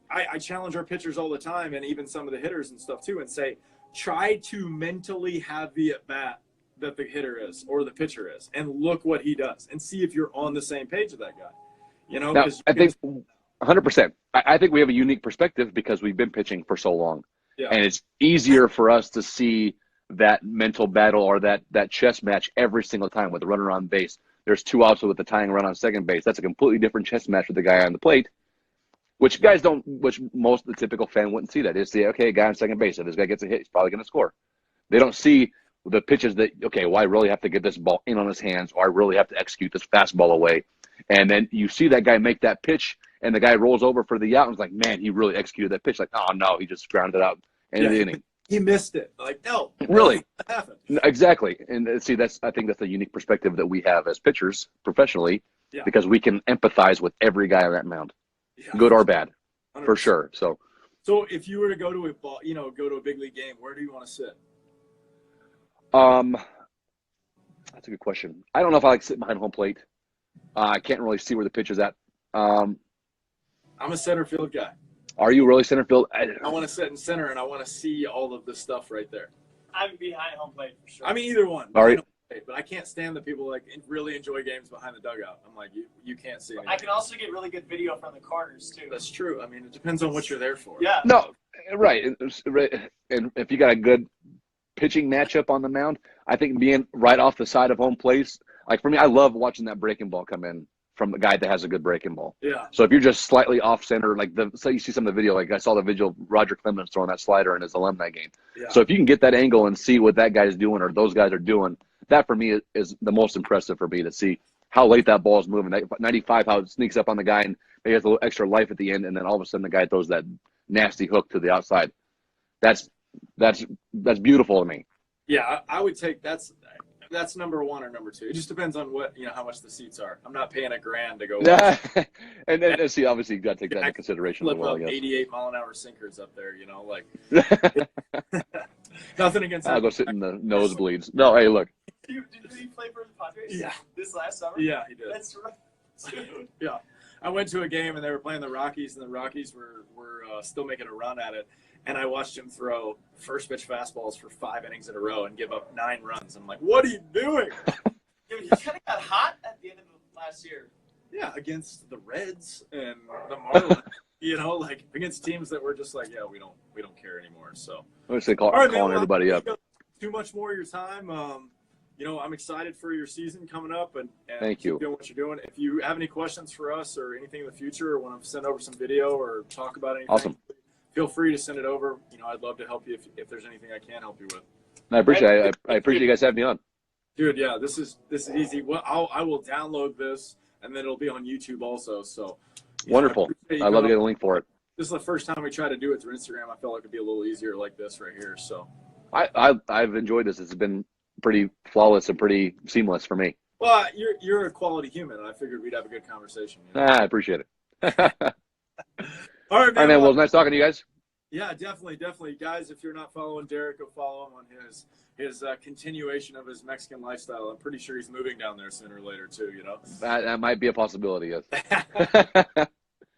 I challenge our pitchers all the time and even some of the hitters and stuff too and say, try to mentally have the at-bat that the hitter is or the pitcher is and look what he does and see if you're on the same page with that guy. You know, now, I think 100%. I think we have a unique perspective because we've been pitching for so long. Yeah. And it's easier for us to see that mental battle or that chess match every single time with the runner on base. There's 2 outs with the tying run on second base. That's a completely different chess match with the guy on the plate, which most of the typical fan wouldn't see that. They say, okay, guy on second base. If this guy gets a hit, he's probably going to score. They don't see the pitches that, okay, well, I really have to get this ball in on his hands or I really have to execute this fastball away. And then you see that guy make that pitch and the guy rolls over for the out and is like, man, he really executed that pitch. Like, oh, no, he just grounded it out in the inning. He missed it. Like, no. Really? Exactly. And see, I think that's a unique perspective that we have as pitchers professionally because we can empathize with every guy on that mound, good or bad, 100%. For sure. So if you were to go to a big league game, where do you want to sit? That's a good question. I don't know if I like sitting behind home plate. I can't really see where the pitcher's at. I'm a center field guy. Are you really center field? I want to sit in center, and I want to see all of this stuff right there. I'm behind home plate for sure. I mean, either one. All right. But I can't stand the people like really enjoy games behind the dugout. I'm like, you can't see anything. I can also get really good video from the corners, too. That's true. I mean, it depends on what you're there for. Yeah. No, right. And if you got a good pitching matchup on the mound, I think being right off the side of home plate, like for me, I love watching that breaking ball come in from the guy that has a good breaking ball. Yeah. So if you're just slightly off center, like say you see some of the video, like I saw the video of Roger Clemens throwing that slider in his alumni game. Yeah. So if you can get that angle and see what that guy's doing or those guys are doing, that for me is the most impressive for me to see how late that ball is moving. 95, how it sneaks up on the guy and he has a little extra life at the end, and then all of a sudden the guy throws that nasty hook to the outside. That's beautiful to me. Yeah, I would take That's number one or number two. It just depends on what, how much the seats are. I'm not paying $1,000 to go. and see, obviously you got to take that into consideration as well. 88-mile-an-hour sinkers up there, nothing against that. I'll go sit in the nosebleeds. No, hey, look. Did he play for the Padres? Yeah. This last summer? Yeah, he did. That's right. Yeah. I went to a game and they were playing the Rockies, and the Rockies were still making a run at it. And I watched him throw first pitch fastballs for 5 innings in a row and give up 9 runs. I'm like, what are you doing? He kind of got hot at the end of last year. Yeah, against the Reds and the Marlins, against teams that were just like, yeah, we don't care anymore. So I would say calling everybody up. Too much more of your time. I'm excited for your season coming up, and thank you. Keep doing what you're doing. If you have any questions for us or anything in the future, or want to send over some video or talk about anything, awesome. Feel free to send it over. I'd love to help you if there's anything I can help you with. I appreciate it. I appreciate you guys having me on. Dude, yeah, this is easy. Well, I will download this, and then it'll be on YouTube also. So wonderful. I'd love to get a link for it. This is the first time we try to do it through Instagram. I felt like it'd be a little easier like this right here. So I've enjoyed this. It's been pretty flawless and pretty seamless for me. Well, you're a quality human, and I figured we'd have a good conversation. I appreciate it. All right, man. All right, man. Well, it was nice talking to you guys. Yeah, definitely. Guys, if you're not following Derrick, go follow him on his continuation of his Mexican lifestyle. I'm pretty sure he's moving down there sooner or later, too, That might be a possibility, yes.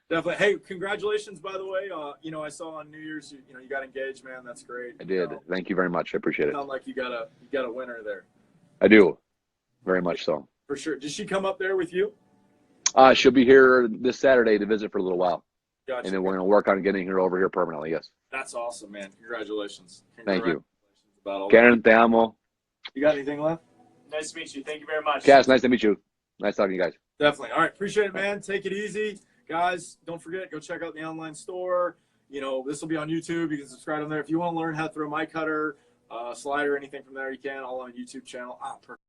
Definitely. Hey, congratulations, by the way. I saw on New Year's, you got engaged, man. That's great. I did. Thank you very much. I appreciate it. Sound like you got a winner there. I do. Very much so. For sure. Did she come up there with you? She'll be here this Saturday to visit for a little while. Gotcha. And then we're going to work on getting her over here permanently, yes. That's awesome, man. Congratulations. Thank you. About all Karen, te amo. You got anything left? Nice to meet you. Thank you very much. Cass, nice to meet you. Nice talking to you guys. Definitely. All right. Appreciate it, man. Take it easy. Guys, don't forget, go check out the online store. This will be on YouTube. You can subscribe on there. If you want to learn how to throw my cutter, slider, anything from there, you can. All on a YouTube channel. Perfect.